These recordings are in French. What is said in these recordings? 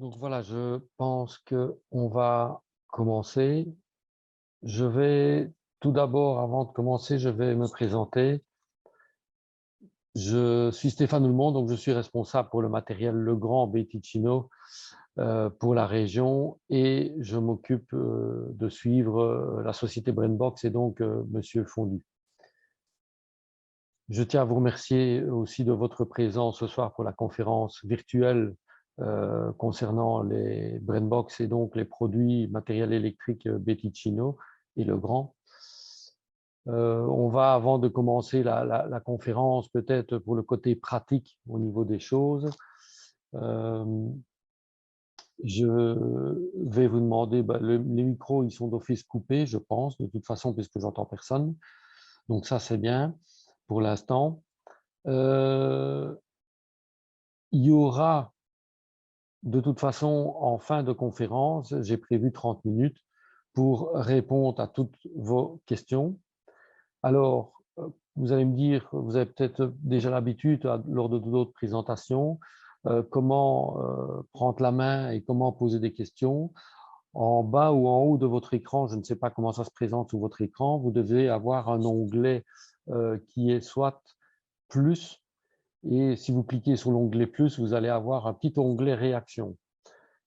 Donc voilà, je pense qu'on va commencer. Je vais tout d'abord, avant de commencer, je vais me présenter. Je suis Stéphane Houlmont, donc je suis responsable pour le matériel Legrand Betticino pour la région et je m'occupe de suivre la société Brainbox et donc Monsieur Fondu. Je tiens à vous remercier aussi de votre présence ce soir pour la conférence virtuelle concernant les Brainbox et donc les produits matériels électriques Betticino et Legrand. On va, avant de commencer la conférence, peut-être pour le côté pratique au niveau des choses, je vais vous demander, les micros, ils sont d'office coupés, je pense, de toute façon, puisque j'entends personne. Donc ça, c'est bien pour l'instant. Il y aura, de toute façon, en fin de conférence, j'ai prévu 30 minutes pour répondre à toutes vos questions. Alors, vous allez me dire, vous avez peut-être déjà l'habitude lors de d'autres présentations, comment prendre la main et comment poser des questions. En bas ou en haut de votre écran, je ne sais pas comment ça se présente sur votre écran, vous devez avoir un onglet qui est soit plus, et si vous cliquez sur l'onglet plus, vous allez avoir un petit onglet réaction.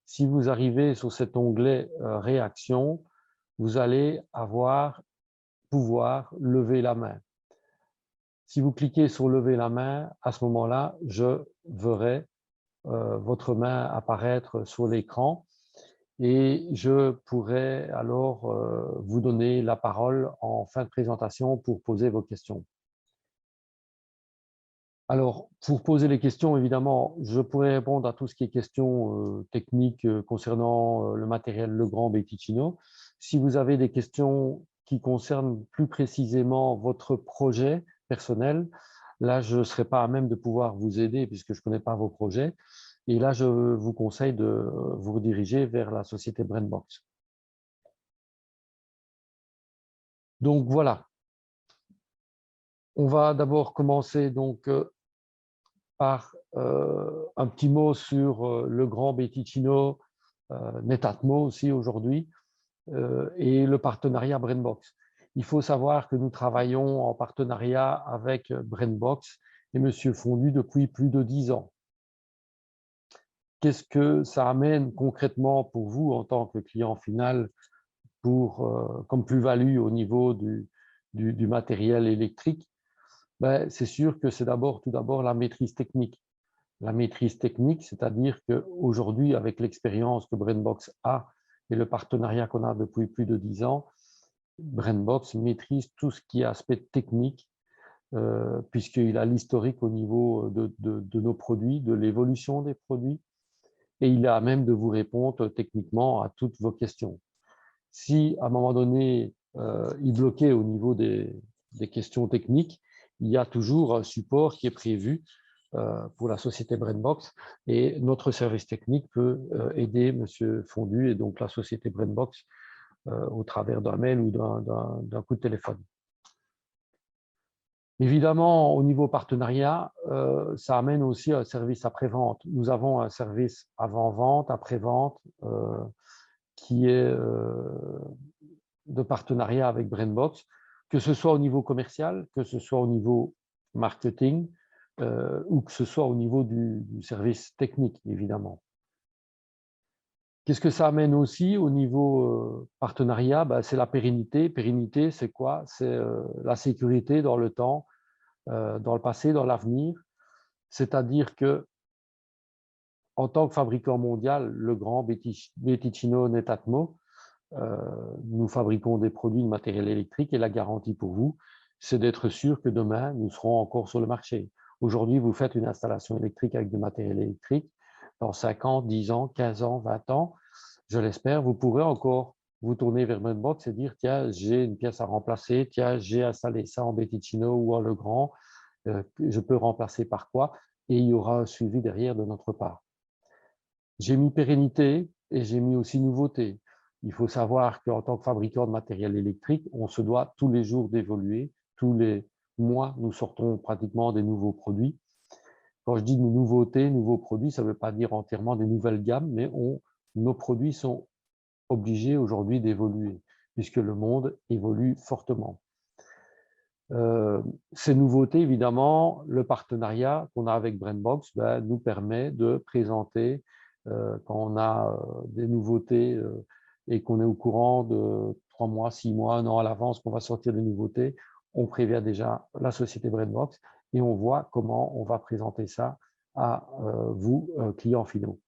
Si vous arrivez sur cet onglet réaction, vous allez pouvoir lever la main. Si vous cliquez sur lever la main, à ce moment-là, je verrai votre main apparaître sur l'écran et je pourrai alors vous donner la parole en fin de présentation pour poser vos questions. Alors, pour poser les questions, évidemment, je pourrais répondre à tout ce qui est questions techniques concernant le matériel Legrand Betticino. Si vous avez des questions qui concernent plus précisément votre projet personnel, là, je ne serai pas à même de pouvoir vous aider puisque je ne connais pas vos projets. Et là, je vous conseille de vous rediriger vers la société Brainbox. Donc, voilà. On va d'abord commencer donc par un petit mot sur Legrand Betticino, Netatmo aussi aujourd'hui, et le partenariat Brainbox. Il faut savoir que nous travaillons en partenariat avec Brainbox et Monsieur Fondu depuis plus de 10 ans. Qu'est-ce que ça amène concrètement pour vous en tant que client final comme plus-value au niveau du matériel électrique? C'est sûr que c'est tout d'abord la maîtrise technique. La maîtrise technique, c'est-à-dire qu'aujourd'hui, avec l'expérience que Brainbox a et le partenariat qu'on a depuis plus de 10 ans, Brainbox maîtrise tout ce qui est aspect technique, puisqu'il a l'historique au niveau de nos produits, de l'évolution des produits, et il est à même de vous répondre techniquement à toutes vos questions. Si à un moment donné, il bloquait au niveau des questions techniques, il y a toujours un support qui est prévu pour la société Brainbox et notre service technique peut aider Monsieur Fondu et donc la société Brainbox au travers d'un mail ou d'un coup de téléphone. Évidemment, au niveau partenariat, ça amène aussi un service après-vente. Nous avons un service avant-vente, après-vente, qui est de partenariat avec Brainbox, que ce soit au niveau commercial, que ce soit au niveau marketing, ou que ce soit au niveau du service technique, évidemment. Qu'est-ce que ça amène aussi au niveau partenariat? C'est la pérennité. Pérennité, c'est quoi? C'est la sécurité dans le temps, dans le passé, dans l'avenir. C'est-à-dire que en tant que fabricant mondial, Legrand Betticino Netatmo, nous fabriquons des produits de matériel électrique et la garantie pour vous, c'est d'être sûr que demain, nous serons encore sur le marché. Aujourd'hui, vous faites une installation électrique avec du matériel électrique. Dans 5 ans, 10 ans, 15 ans, 20 ans, je l'espère, vous pourrez encore vous tourner vers Brainbox et dire, tiens, j'ai une pièce à remplacer, tiens, j'ai installé ça en Betticino ou en Legrand, je peux remplacer par quoi? Et il y aura un suivi derrière de notre part. J'ai mis pérennité et j'ai mis aussi nouveauté. Il faut savoir qu'en tant que fabricant de matériel électrique, on se doit tous les jours d'évoluer. Tous les mois, nous sortons pratiquement des nouveaux produits. Quand je dis nouveautés, nouveaux produits, ça ne veut pas dire entièrement des nouvelles gammes, mais nos produits sont obligés aujourd'hui d'évoluer, puisque le monde évolue fortement. Ces nouveautés, évidemment, le partenariat qu'on a avec BrainBox nous permet de présenter, quand on a des nouveautés et qu'on est au courant de 3 mois, 6 mois, 1 an à l'avance qu'on va sortir des nouveautés, on prévient déjà la société BrainBox et on voit comment on va présenter ça à vous, clients finaux.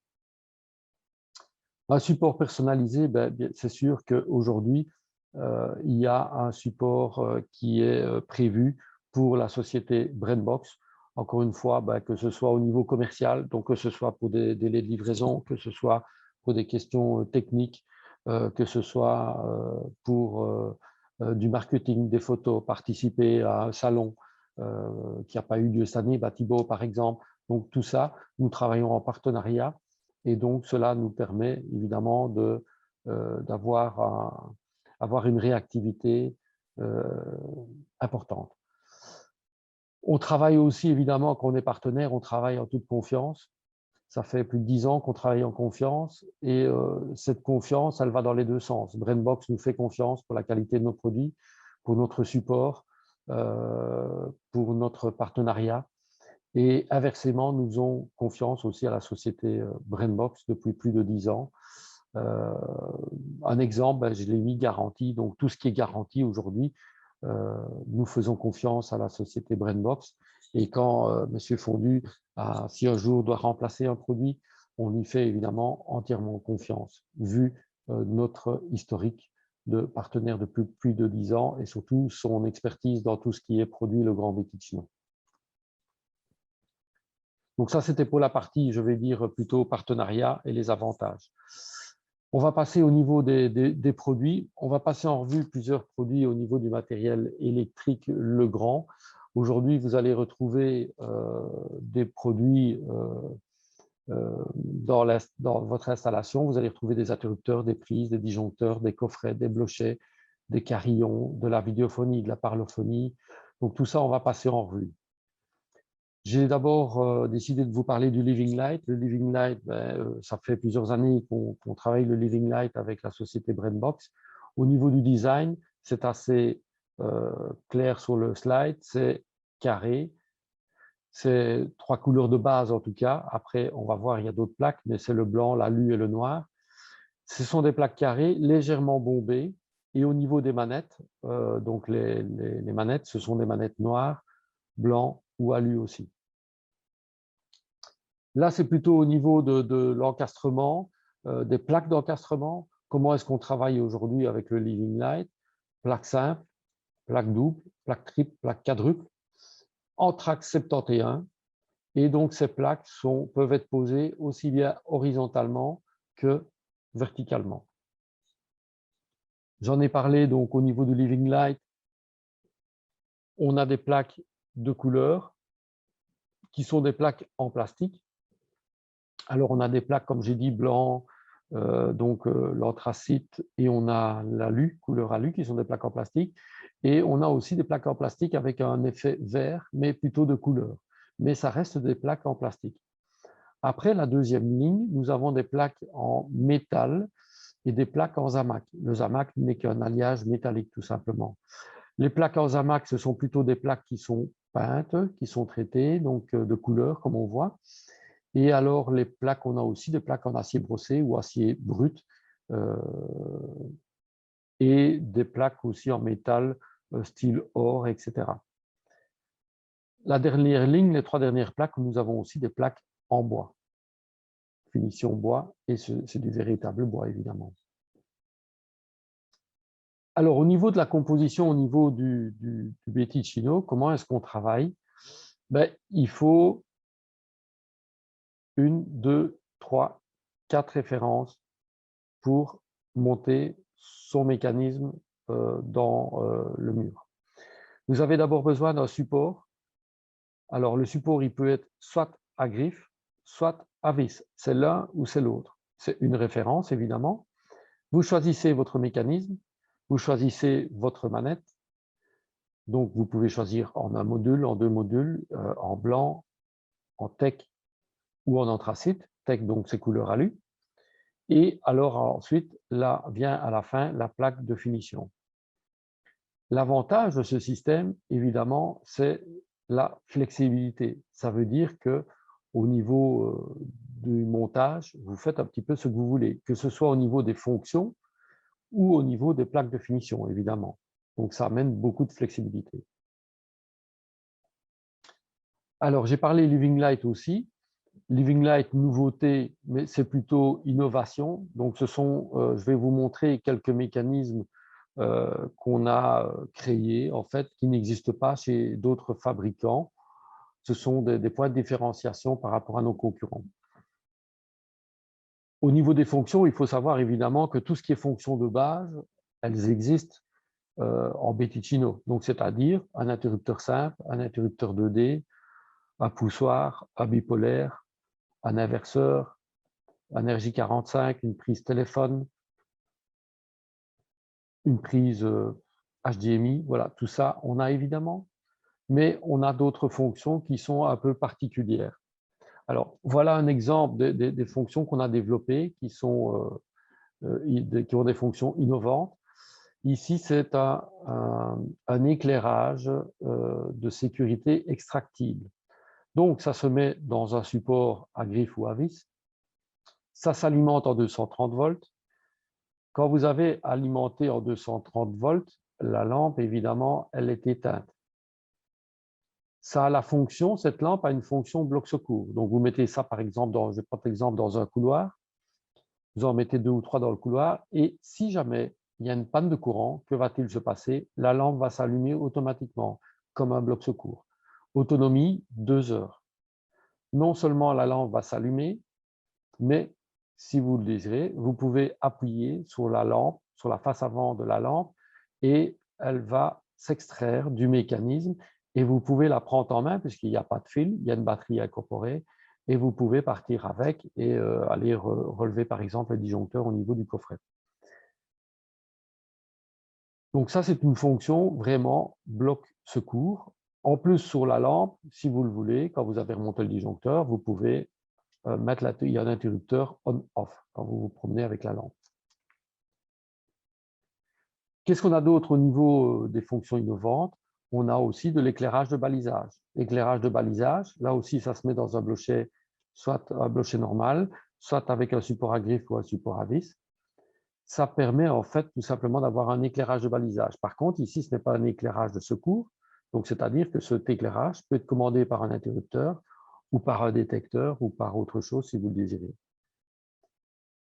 Un support personnalisé, c'est sûr qu'aujourd'hui, il y a un support qui est prévu pour la société BrainBox. Encore une fois, que ce soit au niveau commercial, donc que ce soit pour des délais de livraison, que ce soit pour des questions techniques, que ce soit pour du marketing, des photos, participer à un salon qui n'a pas eu lieu cette année, Thibaut par exemple. Donc tout ça, nous travaillons en partenariat et donc cela nous permet évidemment d'avoir une réactivité importante. On travaille aussi, évidemment, quand on est partenaire, on travaille en toute confiance. Ça fait plus de 10 ans qu'on travaille en confiance et cette confiance, elle va dans les deux sens. BrainBox nous fait confiance pour la qualité de nos produits, pour notre support, pour notre partenariat. Et inversement, nous faisons confiance aussi à la société BrainBox depuis plus de 10 ans. Un exemple, je l'ai mis, garantie. Donc, tout ce qui est garantie aujourd'hui, nous faisons confiance à la société BrainBox. Et quand M. Fondu, si un jour doit remplacer un produit, on lui fait évidemment entièrement confiance, vu notre historique de partenaire depuis plus de 10 ans et surtout son expertise dans tout ce qui est produit Le Grand Défi Chino. Donc ça, c'était pour la partie, je vais dire, plutôt partenariat et les avantages. On va passer au niveau des produits. On va passer en revue plusieurs produits au niveau du matériel électrique Legrand. Aujourd'hui, vous allez retrouver des produits dans votre installation. Vous allez retrouver des interrupteurs, des prises, des disjoncteurs, des coffrets, des blochets, des carillons, de la vidéophonie, de la parlophonie. Donc tout ça, on va passer en revue. J'ai d'abord décidé de vous parler du Living Light. Le Living Light, ça fait plusieurs années qu'on travaille le Living Light avec la société BrainBox. Au niveau du design, c'est assez clair sur le slide, c'est carré. C'est 3 couleurs de base en tout cas. Après, on va voir, il y a d'autres plaques, mais c'est le blanc, l'alu et le noir. Ce sont des plaques carrées, légèrement bombées. Et au niveau des manettes, donc les manettes, ce sont des manettes noires, blanc ou alu aussi. Là, c'est plutôt au niveau de l'encastrement, des plaques d'encastrement. Comment est-ce qu'on travaille aujourd'hui avec le Living Light? Plaque simple, plaque double, plaque triple, plaque quadruple, Anthrax 71. Et donc, ces plaques peuvent être posées aussi bien horizontalement que verticalement. J'en ai parlé donc au niveau du Living Light. On a des plaques de couleur qui sont des plaques en plastique. Alors, on a des plaques, comme j'ai dit, blanc, l'anthracite, et on a l'alu, couleur alu, qui sont des plaques en plastique. Et on a aussi des plaques en plastique avec un effet vert, mais plutôt de couleur. Mais ça reste des plaques en plastique. Après, la deuxième ligne, nous avons des plaques en métal et des plaques en zamac. Le zamac n'est qu'un alliage métallique, tout simplement. Les plaques en zamac, ce sont plutôt des plaques qui sont peintes, qui sont traitées, donc de couleur, comme on voit. Et alors, les plaques, on a aussi des plaques en acier brossé ou acier brut et des plaques aussi en métal, style or, etc. La dernière ligne, les 3 dernières plaques, nous avons aussi des plaques en bois, finition bois, et c'est du véritable bois, évidemment. Alors, au niveau de la composition, au niveau du Défi Chino, comment est-ce qu'on travaille? Il faut 1, 2, 3, 4 références pour monter son mécanisme dans le mur. Vous avez d'abord besoin d'un support. Alors, le support, il peut être soit à griffe, soit à vis. C'est l'un ou c'est l'autre. C'est une référence, évidemment. Vous choisissez votre mécanisme, vous choisissez votre manette. Donc, vous pouvez choisir en un module, en 2 modules, en blanc, en teck ou en anthracite. Teck, donc, c'est couleur alu. Et alors ensuite, là vient à la fin la plaque de finition. L'avantage de ce système, évidemment, c'est la flexibilité. Ça veut dire que au niveau du montage, vous faites un petit peu ce que vous voulez, que ce soit au niveau des fonctions ou au niveau des plaques de finition, évidemment. Donc, ça amène beaucoup de flexibilité. Alors, j'ai parlé Living Light aussi. Living Light, nouveauté, mais c'est plutôt innovation. Donc, je vais vous montrer quelques mécanismes qu'on a créés, en fait, qui n'existent pas chez d'autres fabricants. Ce sont des points de différenciation par rapport à nos concurrents. Au niveau des fonctions, il faut savoir évidemment que tout ce qui est fonction de base, elles existent en Betticino. Donc, c'est-à-dire un interrupteur simple, un interrupteur 2D, un poussoir, un bipolaire, un inverseur, un RJ45, une prise téléphone, une prise HDMI, voilà, tout ça, on a évidemment, mais on a d'autres fonctions qui sont un peu particulières. Alors, voilà un exemple des fonctions qu'on a développées qui ont des fonctions innovantes. Ici, c'est un éclairage de sécurité extractible. Donc, ça se met dans un support à griffe ou à vis. Ça s'alimente en 230 volts. Quand vous avez alimenté en 230 volts, la lampe, évidemment, elle est éteinte. Ça a la fonction, cette lampe a une fonction bloc secours. Donc, vous mettez ça, par exemple, je vais prendre l'exemple dans un couloir. Vous en mettez 2 ou 3 dans le couloir. Et si jamais il y a une panne de courant, que va-t-il se passer? La lampe va s'allumer automatiquement, comme un bloc secours. Autonomie, 2 heures. Non seulement la lampe va s'allumer, mais si vous le désirez, vous pouvez appuyer sur la lampe, sur la face avant de la lampe, et elle va s'extraire du mécanisme et vous pouvez la prendre en main puisqu'il n'y a pas de fil, il y a une batterie incorporée et vous pouvez partir avec et aller relever par exemple le disjoncteur au niveau du coffret. Donc ça, c'est une fonction vraiment bloc secours. En plus, sur la lampe, si vous le voulez, quand vous avez remonté le disjoncteur, vous pouvez il y a un interrupteur on-off quand vous vous promenez avec la lampe. Qu'est-ce qu'on a d'autre au niveau des fonctions innovantes? On a aussi de l'éclairage de balisage. L'éclairage de balisage, là aussi, ça se met dans un blochet, soit un blochet normal, soit avec un support à griffe ou un support à vis. Ça permet en fait tout simplement d'avoir un éclairage de balisage. Par contre, ici, ce n'est pas un éclairage de secours. Donc, c'est-à-dire que cet éclairage peut être commandé par un interrupteur ou par un détecteur ou par autre chose si vous le désirez.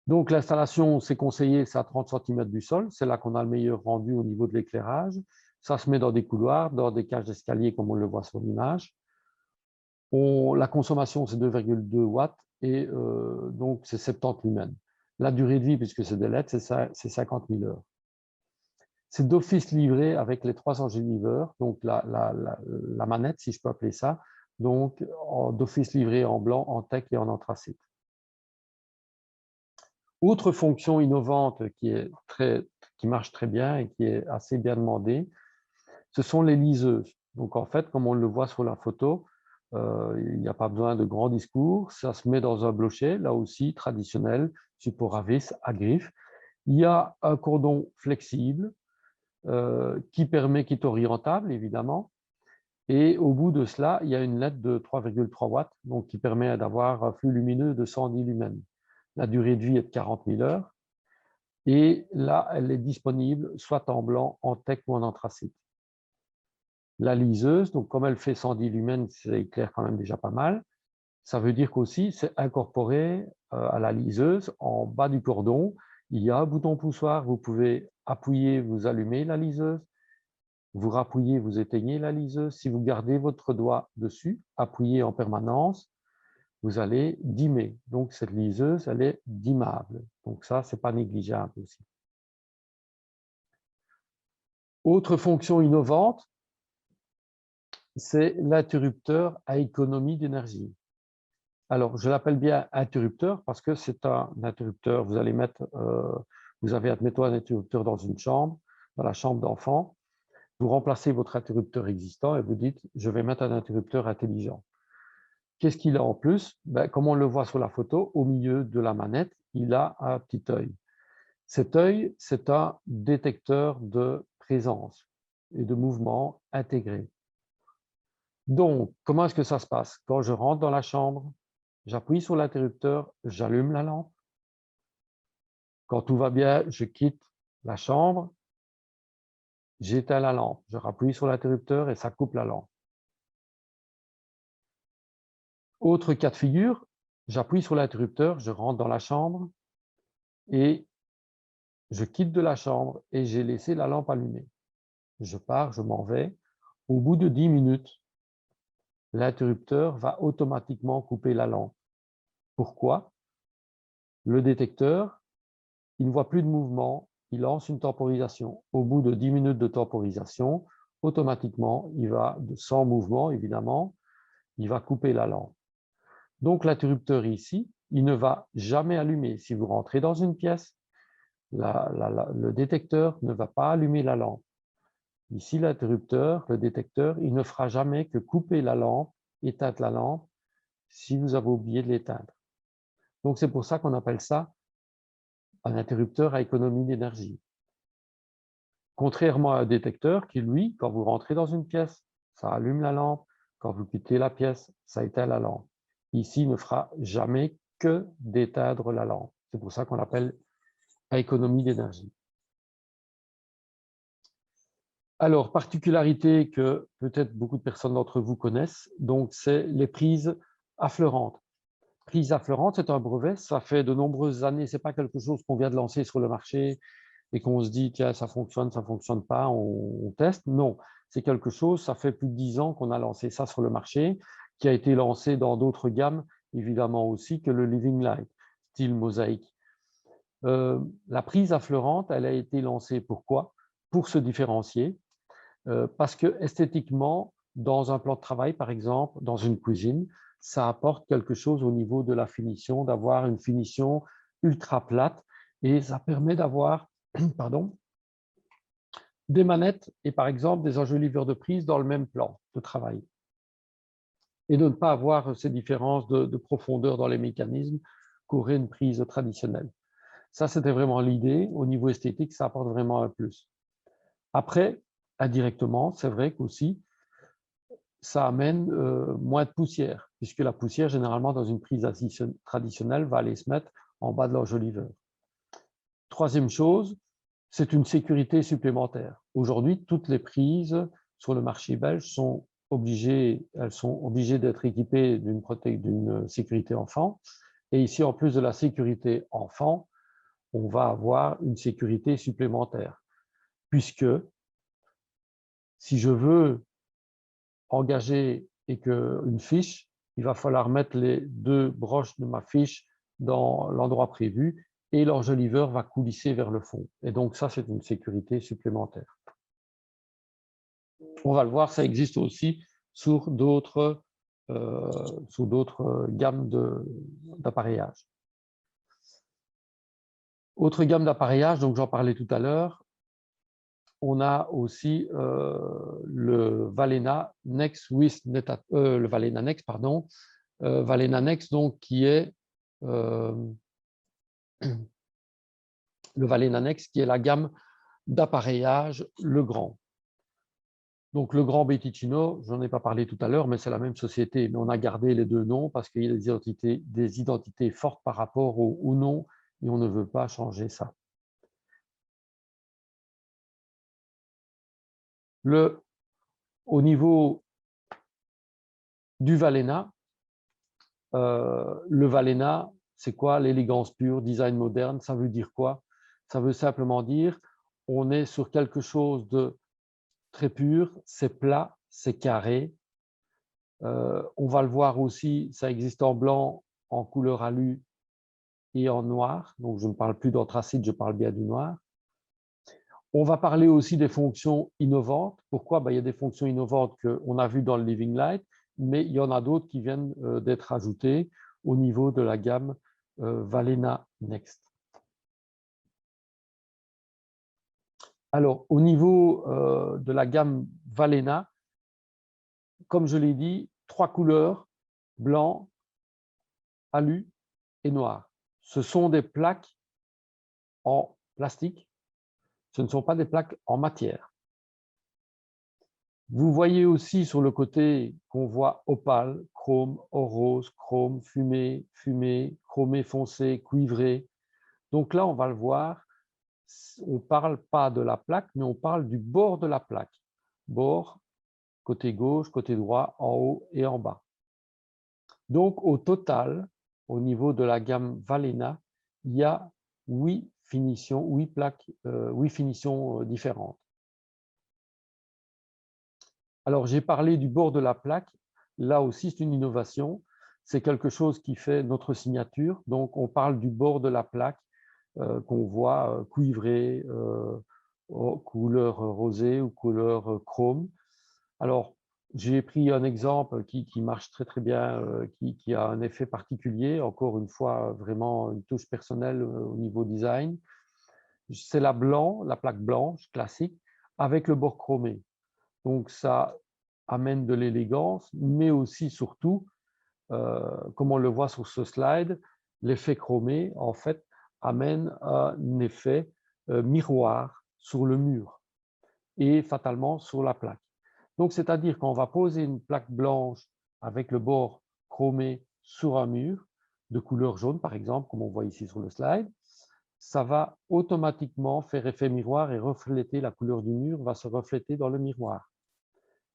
Donc, l'installation, c'est conseillé, c'est à 30 cm du sol. C'est là qu'on a le meilleur rendu au niveau de l'éclairage. Ça se met dans des couloirs, dans des cages d'escalier, comme on le voit sur l'image. La consommation, c'est 2,2 watts et donc c'est 70 lumens. La durée de vie, puisque c'est des LED, c'est 50 000 heures. C'est d'office livré avec les 3 enjoliveurs, donc la manette, si je peux appeler ça, donc d'office livré en blanc, en teck et en anthracite. Autre fonction innovante qui marche très bien et qui est assez bien demandée, ce sont les liseuses. Donc en fait, comme on le voit sur la photo, il n'y a pas besoin de grands discours, ça se met dans un blochet, là aussi traditionnel, support à vis, à griffe. Il y a un cordon flexible qui est orientable évidemment, et au bout de cela, il y a une LED de 3,3 watts, donc qui permet d'avoir un flux lumineux de 110 lumens. La durée de vie est de 40 000 heures. Et là, elle est disponible soit en blanc, en teck ou en anthracite. La liseuse, donc comme elle fait 110 lumens, ça éclaire quand même déjà pas mal. Ça veut dire qu'aussi, c'est incorporé à la liseuse. En bas du cordon, il y a un bouton poussoir. Vous pouvez appuyer, vous allumez la liseuse. Vous rappuyez, vous éteignez la liseuse. Si vous gardez votre doigt dessus, appuyez en permanence, vous allez dimmer. Donc, cette liseuse, elle est dimmable. Donc, ça, ce n'est pas négligeable aussi. Autre fonction innovante, c'est l'interrupteur à économie d'énergie. Alors, je l'appelle bien interrupteur parce que c'est un interrupteur. Vous allez vous avez, admettons, un interrupteur dans une chambre, dans la chambre d'enfant. Vous remplacez votre interrupteur existant et vous dites, je vais mettre un interrupteur intelligent. Qu'est-ce qu'il a en plus? Ben, comme on le voit sur la photo, au milieu de la manette, il a un petit œil. Cet œil, c'est un détecteur de présence et de mouvement intégré. Donc, comment est-ce que ça se passe? Quand je rentre dans la chambre, j'appuie sur l'interrupteur, j'allume la lampe. Quand tout va bien, je quitte la chambre, j'éteins la lampe. Je rappuie sur l'interrupteur et ça coupe la lampe. Autre cas de figure, j'appuie sur l'interrupteur, je rentre dans la chambre et je quitte de la chambre et j'ai laissé la lampe allumée. Je pars, je m'en vais. Au bout de 10 minutes, l'interrupteur va automatiquement couper la lampe. Pourquoi? Le détecteur, il ne voit plus de mouvement, il lance une temporisation. Au bout de 10 minutes de temporisation, automatiquement, il va, sans mouvement évidemment, il va couper la lampe. Donc l'interrupteur ici, il ne va jamais allumer. Si vous rentrez dans une pièce, le détecteur ne va pas allumer la lampe. Ici, l'interrupteur, le détecteur, il ne fera jamais que couper la lampe, éteindre la lampe, si vous avez oublié de l'éteindre. Donc c'est pour ça qu'on appelle ça un interrupteur à économie d'énergie. Contrairement à un détecteur qui, lui, quand vous rentrez dans une pièce, ça allume la lampe. Quand vous quittez la pièce, ça éteint la lampe. Ici, il ne fera jamais que d'éteindre la lampe. C'est pour ça qu'on l'appelle à économie d'énergie. Alors, particularité que peut-être beaucoup de personnes d'entre vous connaissent, donc c'est les prises affleurantes. Prise affleurante, c'est un brevet, ça fait de nombreuses années, ce n'est pas quelque chose qu'on vient de lancer sur le marché et qu'on se dit, tiens, ça ne fonctionne pas, on teste. Non, c'est quelque chose, ça fait plus de 10 ans qu'on a lancé ça sur le marché, qui a été lancé dans d'autres gammes, évidemment aussi, que le Living Light, style mosaïque. La prise affleurante, elle a été lancée pourquoi? Pour se différencier, parce que esthétiquement, dans un plan de travail, par exemple, dans une cuisine, ça apporte quelque chose au niveau de la finition, d'avoir une finition ultra plate et ça permet d'avoir des manettes et par exemple des enjoliveurs de prise dans le même plan de travail et de ne pas avoir ces différences de profondeur dans les mécanismes qu'aurait une prise traditionnelle. Ça, c'était vraiment l'idée. Au niveau esthétique, ça apporte vraiment un plus. Après, indirectement, c'est vrai qu'aussi, ça amène moins de poussière, puisque la poussière, généralement, dans une prise traditionnelle, va aller se mettre en bas de l'enjoliveur. Troisième chose, c'est une sécurité supplémentaire. Aujourd'hui, toutes les prises sur le marché belge sont obligées d'être équipées d'une sécurité enfant. Et ici, en plus de la sécurité enfant, on va avoir une sécurité supplémentaire, puisque si je veux engager et qu'une fiche, il va falloir mettre les deux broches de ma fiche dans l'endroit prévu et l'enjoliveur va coulisser vers le fond. Et donc ça, c'est une sécurité supplémentaire. On va le voir, ça existe aussi sur d'autres gammes d'appareillage. Autre gamme d'appareillage, donc j'en parlais tout à l'heure, on a aussi le Valena Nex le Valena Nex, pardon, Valena Nex, donc qui est le Valena Nex, qui est la gamme d'appareillage Legrand. Donc Legrand Betticino, je n'en ai pas parlé tout à l'heure, mais c'est la même société, mais on a gardé les deux noms parce qu'il y a des identités fortes par rapport au nom et on ne veut pas changer ça. Au niveau du Valena, le Valena, c'est quoi l'élégance pure, design moderne? Ça veut dire quoi? Ça veut simplement dire on est sur quelque chose de très pur, c'est plat, c'est carré. On va le voir aussi, ça existe en blanc, en couleur alu et en noir. Donc, je ne parle plus d'anthracite, je parle bien du noir. On va parler aussi des fonctions innovantes. Pourquoi? Il y a des fonctions innovantes qu'on a vues dans le Living Light, mais il y en a d'autres qui viennent d'être ajoutées au niveau de la gamme Valena Next. Alors, au niveau de la gamme Valena, comme je l'ai dit, 3 couleurs blanc, alu et noir. Ce sont des plaques en plastique, ce ne sont pas des plaques en matière. Vous voyez aussi sur le côté qu'on voit opale, chrome, or rose, chrome, fumé, fumé, chromé foncé, cuivré. Donc là, on va le voir, on ne parle pas de la plaque, mais on parle du bord de la plaque. Bord, côté gauche, côté droit, en haut et en bas. Donc au total, au niveau de la gamme Valena, il y a 8 finitions, 8 plaques, 8 finitions différentes. Alors, j'ai parlé du bord de la plaque. Là aussi, c'est une innovation. C'est quelque chose qui fait notre signature. Donc, on parle du bord de la plaque qu'on voit cuivré, couleur rosée ou couleur chrome. Alors, j'ai pris un exemple qui marche très, très bien, qui a un effet particulier. Encore une fois, vraiment une touche personnelle au niveau design. C'est la plaque blanche classique avec le bord chromé. Donc, ça amène de l'élégance, mais aussi, surtout, comme on le voit sur ce slide, l'effet chromé, en fait, amène un effet miroir sur le mur et fatalement sur la plaque. Donc, c'est-à-dire qu'on va poser une plaque blanche avec le bord chromé sur un mur de couleur jaune, par exemple, comme on voit ici sur le slide, ça va automatiquement faire effet miroir et refléter la couleur du mur, va se refléter dans le miroir.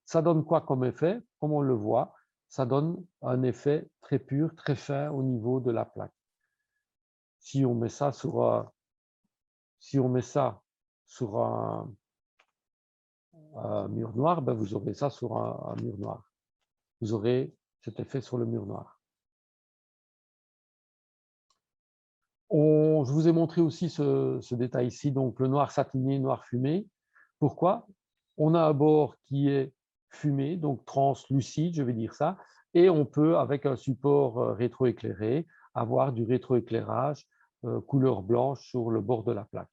Ça donne quoi comme effet? Comme on le voit, ça donne un effet très pur, très fin au niveau de la plaque. Si on met ça sur un mur noir, ben vous aurez ça sur un mur noir. Vous aurez cet effet sur le mur noir. Je vous ai montré aussi ce détail ici, donc le noir satiné, noir fumé. Pourquoi? On a un bord qui est fumé, donc translucide, je vais dire ça, et on peut, avec un support rétroéclairé, avoir du rétroéclairage couleur blanche sur le bord de la plaque.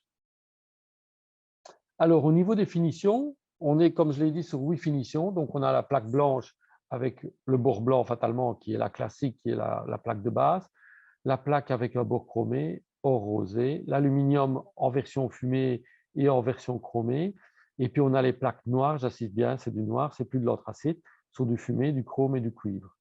Alors, au niveau des finitions, on est, comme je l'ai dit, sur 8 finitions. Donc, on a la plaque blanche avec le bord blanc, fatalement, qui est la classique, qui est la plaque de base. La plaque avec un bord chromé, or rosé. L'aluminium en version fumée et en version chromée. Et puis, on a les plaques noires, j'insiste bien, c'est du noir, c'est plus de l'anthracite, sur du fumé, du chrome et du cuivre.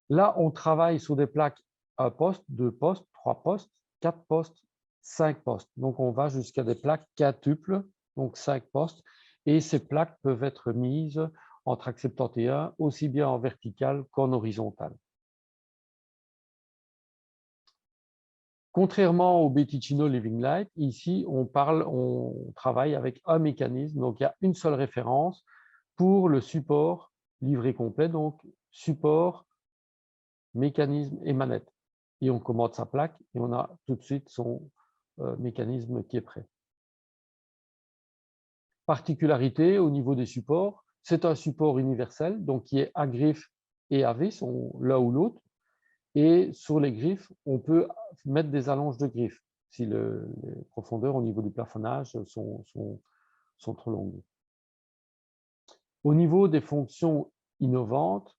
Là, on travaille sur des plaques 1 poste, 2 postes, 3 postes, 4 postes, 5 postes. Donc, on va jusqu'à des plaques quintuples, donc 5 postes. Et ces plaques peuvent être mises en track 71, aussi bien en vertical qu'en horizontal. Contrairement au Betticino Living Light, ici, on travaille avec un mécanisme. Donc, il y a une seule référence pour le support livré complet. Donc, support, mécanisme et manette. Et on commande sa plaque et on a tout de suite son mécanisme qui est prêt. Particularité au niveau des supports, c'est un support universel, donc qui est à griffe et à vis, l'un ou l'autre. Et sur les griffes, on peut mettre des allonges de griffes si les profondeurs au niveau du plafonnage sont trop longues. Au niveau des fonctions innovantes,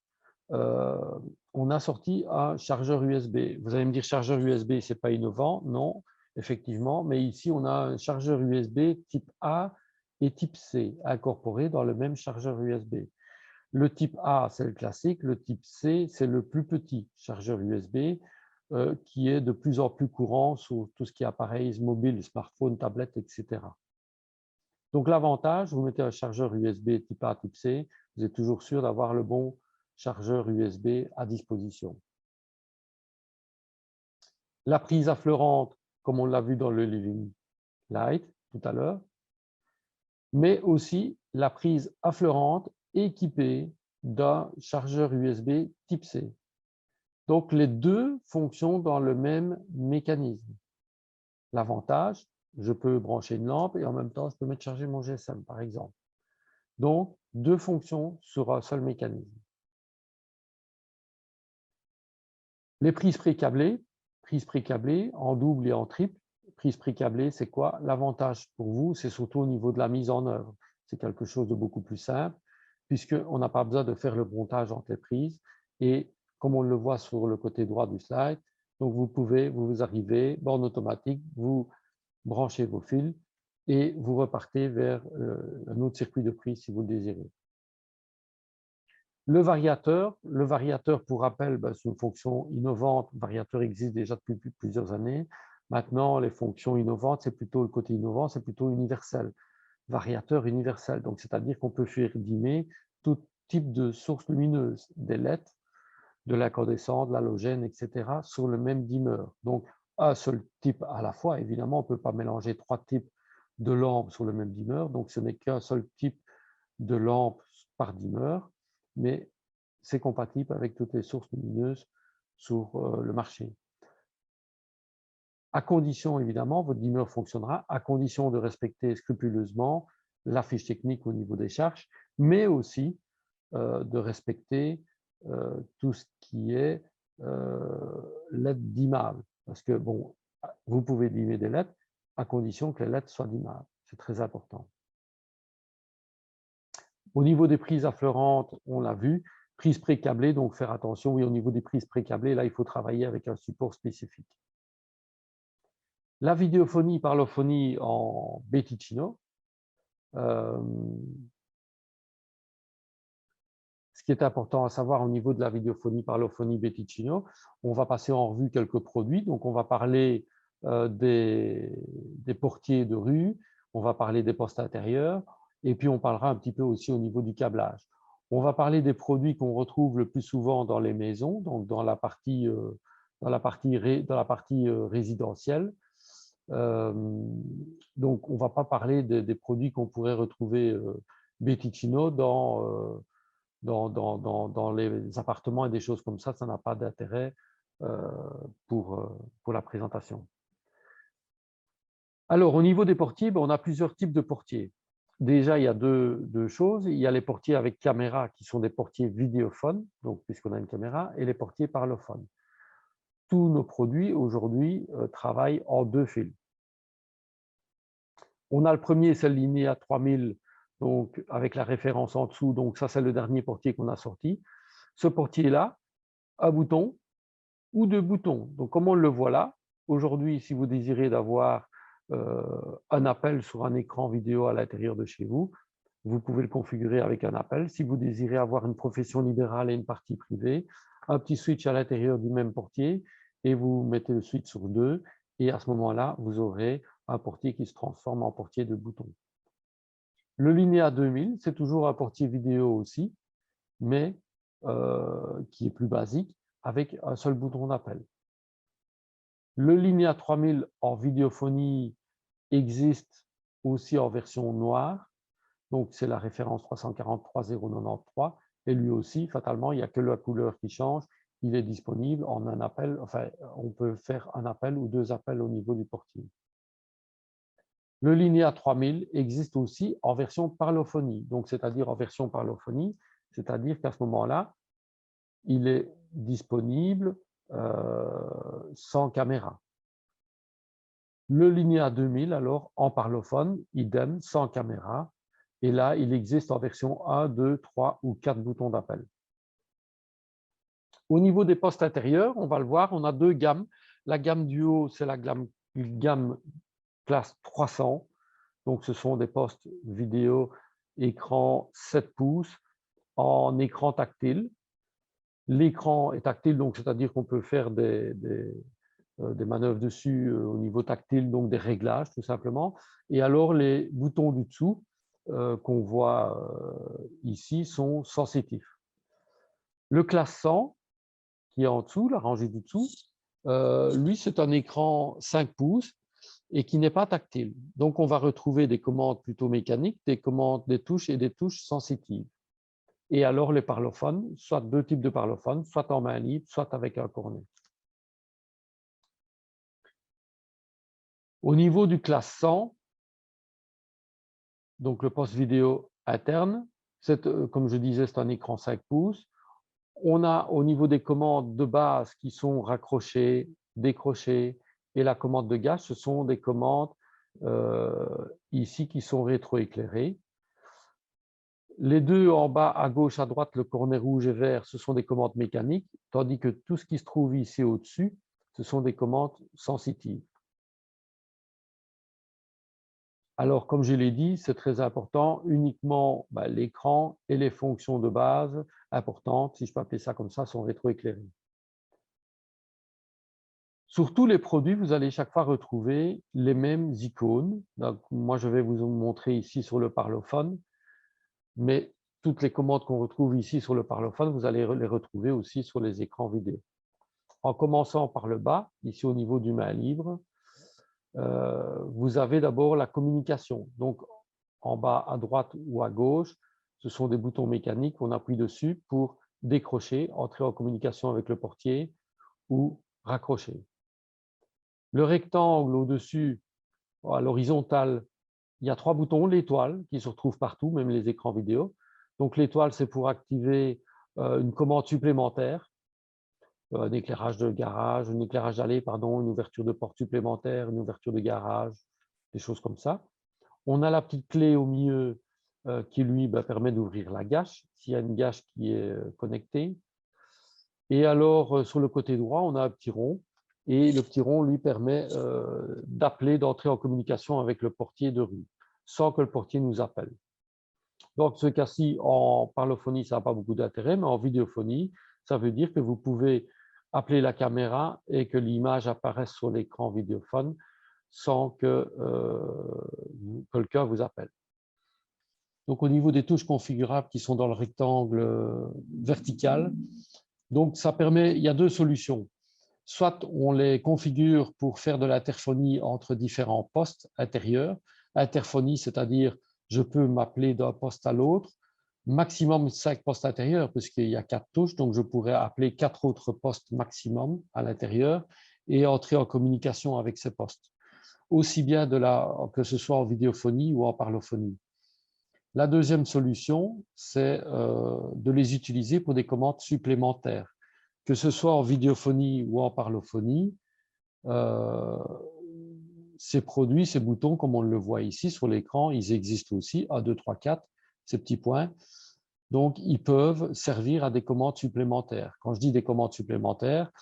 on a sorti un chargeur USB. Vous allez me dire, chargeur USB, ce n'est pas innovant. Non, effectivement, mais ici, on a un chargeur USB type A et type C incorporés dans le même chargeur USB. Le type A, c'est le classique. Le type C, c'est le plus petit chargeur USB qui est de plus en plus courant sur tout ce qui est appareils mobiles, smartphones, tablettes, etc. Donc, l'avantage, vous mettez un chargeur USB type A, type C, vous êtes toujours sûr d'avoir le bon chargeur USB à disposition. La prise affleurante, comme on l'a vu dans le Living Light tout à l'heure, mais aussi la prise affleurante équipée d'un chargeur USB type C. Donc, les deux fonctionnent dans le même mécanisme. L'avantage, je peux brancher une lampe et en même temps, je peux mettre charger mon GSM, par exemple. Donc, deux fonctions sur un seul mécanisme. Les prises pré-câblées en double et en triple. Prise pré-câblée, c'est quoi? L'avantage pour vous, c'est surtout au niveau de la mise en œuvre. C'est quelque chose de beaucoup plus simple, puisqu'on n'a pas besoin de faire le montage entre les prises et comme on le voit sur le côté droit du slide. Donc, vous arrivez, borne automatique, vous branchez vos fils et vous repartez vers un autre circuit de prise si vous le désirez. Le variateur pour rappel, c'est une fonction innovante. Le variateur existe déjà depuis plusieurs années. Maintenant, les fonctions innovantes, c'est plutôt le côté innovant, c'est plutôt universel. Variateur universel, donc c'est-à-dire qu'on peut faire dimmer tout type de source lumineuse, des LED, de l'incandescent, de l'halogène, etc., sur le même dimmer. Donc, un seul type à la fois. Évidemment, on ne peut pas mélanger 3 types de lampes sur le même dimmer, donc ce n'est qu'un seul type de lampe par dimmer, mais c'est compatible avec toutes les sources lumineuses sur le marché. À condition, évidemment, votre dimmer fonctionnera, à condition de respecter scrupuleusement la fiche technique au niveau des charges, mais aussi de respecter tout ce qui est LED dimmable. Parce que, bon, vous pouvez dimmer des LED à condition que les LED soient dimmables. C'est très important. Au niveau des prises affleurantes, on l'a vu, prises pré-câblées, donc faire attention, oui, au niveau des prises pré-câblées, là, il faut travailler avec un support spécifique. La vidéophonie, parlophonie en Betticino. Ce qui est important à savoir au niveau de la vidéophonie, parlophonie, Betticino, on va passer en revue quelques produits. Donc, on va parler des portiers de rue, on va parler des postes intérieurs, et puis on parlera un petit peu aussi au niveau du câblage. On va parler des produits qu'on retrouve le plus souvent dans les maisons, donc dans la partie résidentielle. Donc, on ne va pas parler des produits qu'on pourrait retrouver Betticino dans les appartements et des choses comme ça n'a pas d'intérêt pour la présentation. Alors, au niveau des portiers, on a plusieurs types de portiers. Déjà, il y a deux choses. Il y a les portiers avec caméra qui sont des portiers vidéophones, donc puisqu'on a une caméra, et les portiers parlophones. Tous nos produits aujourd'hui travaillent en 2 fils. On a le premier, c'est le Linea 3000, donc avec la référence en dessous. Donc ça, c'est le dernier portier qu'on a sorti. Ce portier-là, un bouton ou 2 boutons. Donc comme on le voit là, aujourd'hui, si vous désirez d'avoir un appel sur un écran vidéo à l'intérieur de chez vous, vous pouvez le configurer avec un appel. Si vous désirez avoir une profession libérale et une partie privée, un petit switch à l'intérieur du même portier et vous mettez le switch sur 2 et à ce moment-là, vous aurez un portier qui se transforme en portier de boutons. Le Linea 2000, c'est toujours un portier vidéo aussi, mais qui est plus basique, avec un seul bouton d'appel. Le Linea 3000 en vidéophonie existe aussi en version noire, donc c'est la référence 343.093, et lui aussi, fatalement, il n'y a que la couleur qui change, il est disponible en un appel, enfin, on peut faire un appel ou 2 appels au niveau du portier. Le Linea 3000 existe aussi en version parlophonie, donc c'est-à-dire en version parlophonie, c'est-à-dire qu'à ce moment-là, il est disponible sans caméra. Le Linea 2000, alors, en parlophone, idem, sans caméra. Et là, il existe en version 1, 2, 3 ou 4 boutons d'appel. Au niveau des postes intérieurs, on va le voir, on a 2 gammes. La gamme du haut, c'est la gamme classe 300. Donc, ce sont des postes vidéo écran 7 pouces en écran tactile. L'écran est tactile, donc c'est-à-dire qu'on peut faire des manœuvres dessus au niveau tactile, donc des réglages tout simplement. Et alors les boutons du dessous qu'on voit ici sont sensitifs. Le classe 100, qui est en dessous, la rangée du dessous, lui c'est un écran 5 pouces et qui n'est pas tactile. Donc on va retrouver des commandes plutôt mécaniques, des commandes, des touches et des touches sensitives. Et alors les parlophones, soit 2 types de parlophones, soit en main libre, soit avec un cornet. Au niveau du classe 100, donc le poste vidéo interne, comme je disais, c'est un écran 5 pouces. On a au niveau des commandes de base qui sont raccrochées, décrochées, et la commande de gaz, ce sont des commandes ici qui sont rétroéclairées. Les deux en bas, à gauche, à droite, le cornet rouge et vert, ce sont des commandes mécaniques, tandis que tout ce qui se trouve ici au-dessus, ce sont des commandes sensitives. Alors, comme je l'ai dit, c'est très important, uniquement l'écran et les fonctions de base importantes, si je peux appeler ça comme ça, sont rétroéclairées. Sur tous les produits, vous allez chaque fois retrouver les mêmes icônes. Donc, moi, je vais vous montrer ici sur le parlophone, mais toutes les commandes qu'on retrouve ici sur le parlophone, vous allez les retrouver aussi sur les écrans vidéo. En commençant par le bas, ici au niveau du main libre, vous avez d'abord la communication. Donc, en bas à droite ou à gauche, ce sont des boutons mécaniques, on appuie dessus pour décrocher, entrer en communication avec le portier ou raccrocher. Le rectangle au-dessus, à l'horizontale, il y a 3 boutons, l'étoile qui se retrouve partout, même les écrans vidéo. Donc l'étoile, c'est pour activer une commande supplémentaire, un éclairage de garage, un éclairage d'allée, pardon, une ouverture de porte supplémentaire, une ouverture de garage, des choses comme ça. On a la petite clé au milieu qui, lui, permet d'ouvrir la gâche, s'il y a une gâche qui est connectée. Et alors, sur le côté droit, on a un petit rond. Et le petit rond lui permet d'appeler, d'entrer en communication avec le portier de rue, sans que le portier nous appelle. Donc, ce cas-ci, en parlophonie, ça n'a pas beaucoup d'intérêt, mais en vidéophonie, ça veut dire que vous pouvez appeler la caméra et que l'image apparaisse sur l'écran vidéophone sans que quelqu'un vous appelle. Donc, au niveau des touches configurables qui sont dans le rectangle vertical, donc ça permet, il y a 2 solutions. Soit on les configure pour faire de l'interphonie entre différents postes intérieurs. Interphonie, c'est-à-dire je peux m'appeler d'un poste à l'autre, maximum 5 postes intérieurs, puisqu'il y a 4 touches, donc je pourrais appeler 4 autres postes maximum à l'intérieur et entrer en communication avec ces postes, aussi bien que ce soit en vidéophonie ou en parlophonie. La deuxième solution, c'est de les utiliser pour des commandes supplémentaires. Que ce soit en vidéophonie ou en parlophonie, ces produits, ces boutons, comme on le voit ici sur l'écran, ils existent aussi, 1, 2, 3, 4, ces petits points. Donc, ils peuvent servir à des commandes supplémentaires. Quand je dis des commandes supplémentaires,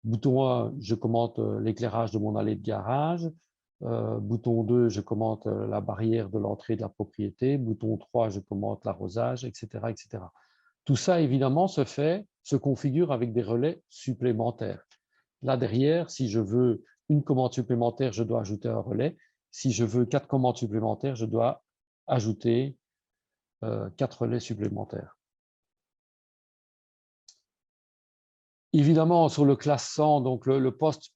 bouton 1, je commente l'éclairage de mon allée de garage. Bouton 2, je commente la barrière de l'entrée de la propriété. Bouton 3, je commente l'arrosage, etc., etc. Tout ça, évidemment, se configure avec des relais supplémentaires. Là, derrière, si je veux une commande supplémentaire, je dois ajouter un relais. Si je veux 4 commandes supplémentaires, je dois ajouter 4 relais supplémentaires. Évidemment, sur le classe 100, donc le poste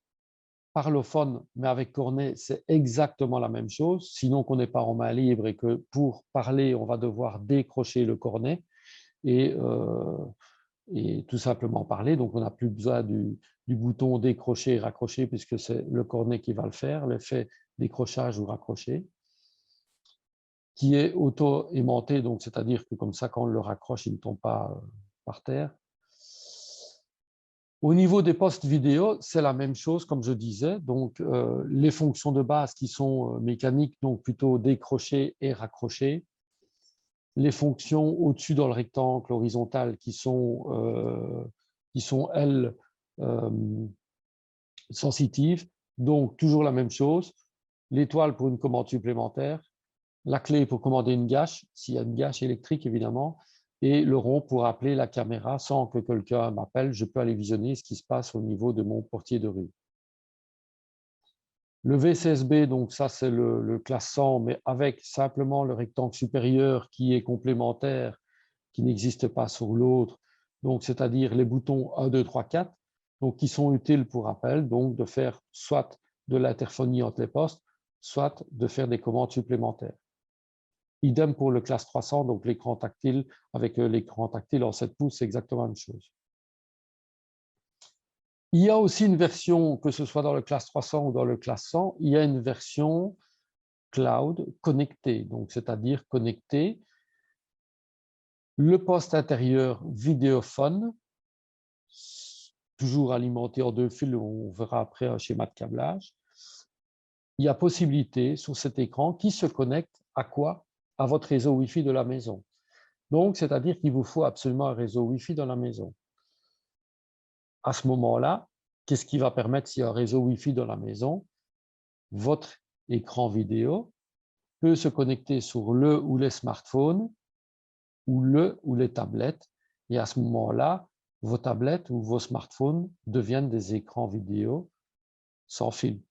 parlophone, mais avec cornet, c'est exactement la même chose, sinon qu'on n'est pas en main libre et que pour parler, on va devoir décrocher le cornet et tout simplement parler. Donc, on n'a plus besoin du bouton décrocher et raccrocher puisque c'est le cornet qui va le faire, l'effet décrochage ou raccrocher, qui est auto-aimanté, donc c'est-à-dire que comme ça, quand on le raccroche, il ne tombe pas par terre. Au niveau des postes vidéo, c'est la même chose, comme je disais. Donc, les fonctions de base qui sont mécaniques, donc plutôt décrocher et raccrocher. Les fonctions au-dessus dans le rectangle horizontal qui sont elles, sensitives. Donc, toujours la même chose. L'étoile pour une commande supplémentaire. La clé pour commander une gâche, s'il y a une gâche électrique, évidemment. Et le rond pour appeler la caméra sans que quelqu'un m'appelle. Je peux aller visionner ce qui se passe au niveau de mon portier de rue. Le VCSB, donc ça c'est le classe 100, mais avec simplement le rectangle supérieur qui est complémentaire, qui n'existe pas sur l'autre, donc c'est-à-dire les boutons 1, 2, 3, 4, donc qui sont utiles pour rappel, donc de faire soit de l'interphonie entre les postes, soit de faire des commandes supplémentaires. Idem pour le classe 300, donc l'écran tactile, avec l'écran tactile en 7 pouces, c'est exactement la même chose. Il y a aussi une version, que ce soit dans le classe 300 ou dans le classe 100, il y a une version cloud connectée, donc c'est-à-dire connecter le poste intérieur vidéophone, toujours alimenté en 2 fils, on verra après un schéma de câblage. Il y a possibilité sur cet écran qui se connecte à quoi? À votre réseau Wi-Fi de la maison. Donc, c'est-à-dire qu'il vous faut absolument un réseau Wi-Fi dans la maison. À ce moment-là, qu'est-ce qui va permettre, s'il y a un réseau Wi-Fi dans la maison, votre écran vidéo peut se connecter sur le ou les smartphones ou le ou les tablettes. Et à ce moment-là, vos tablettes ou vos smartphones deviennent des écrans vidéo sans fil.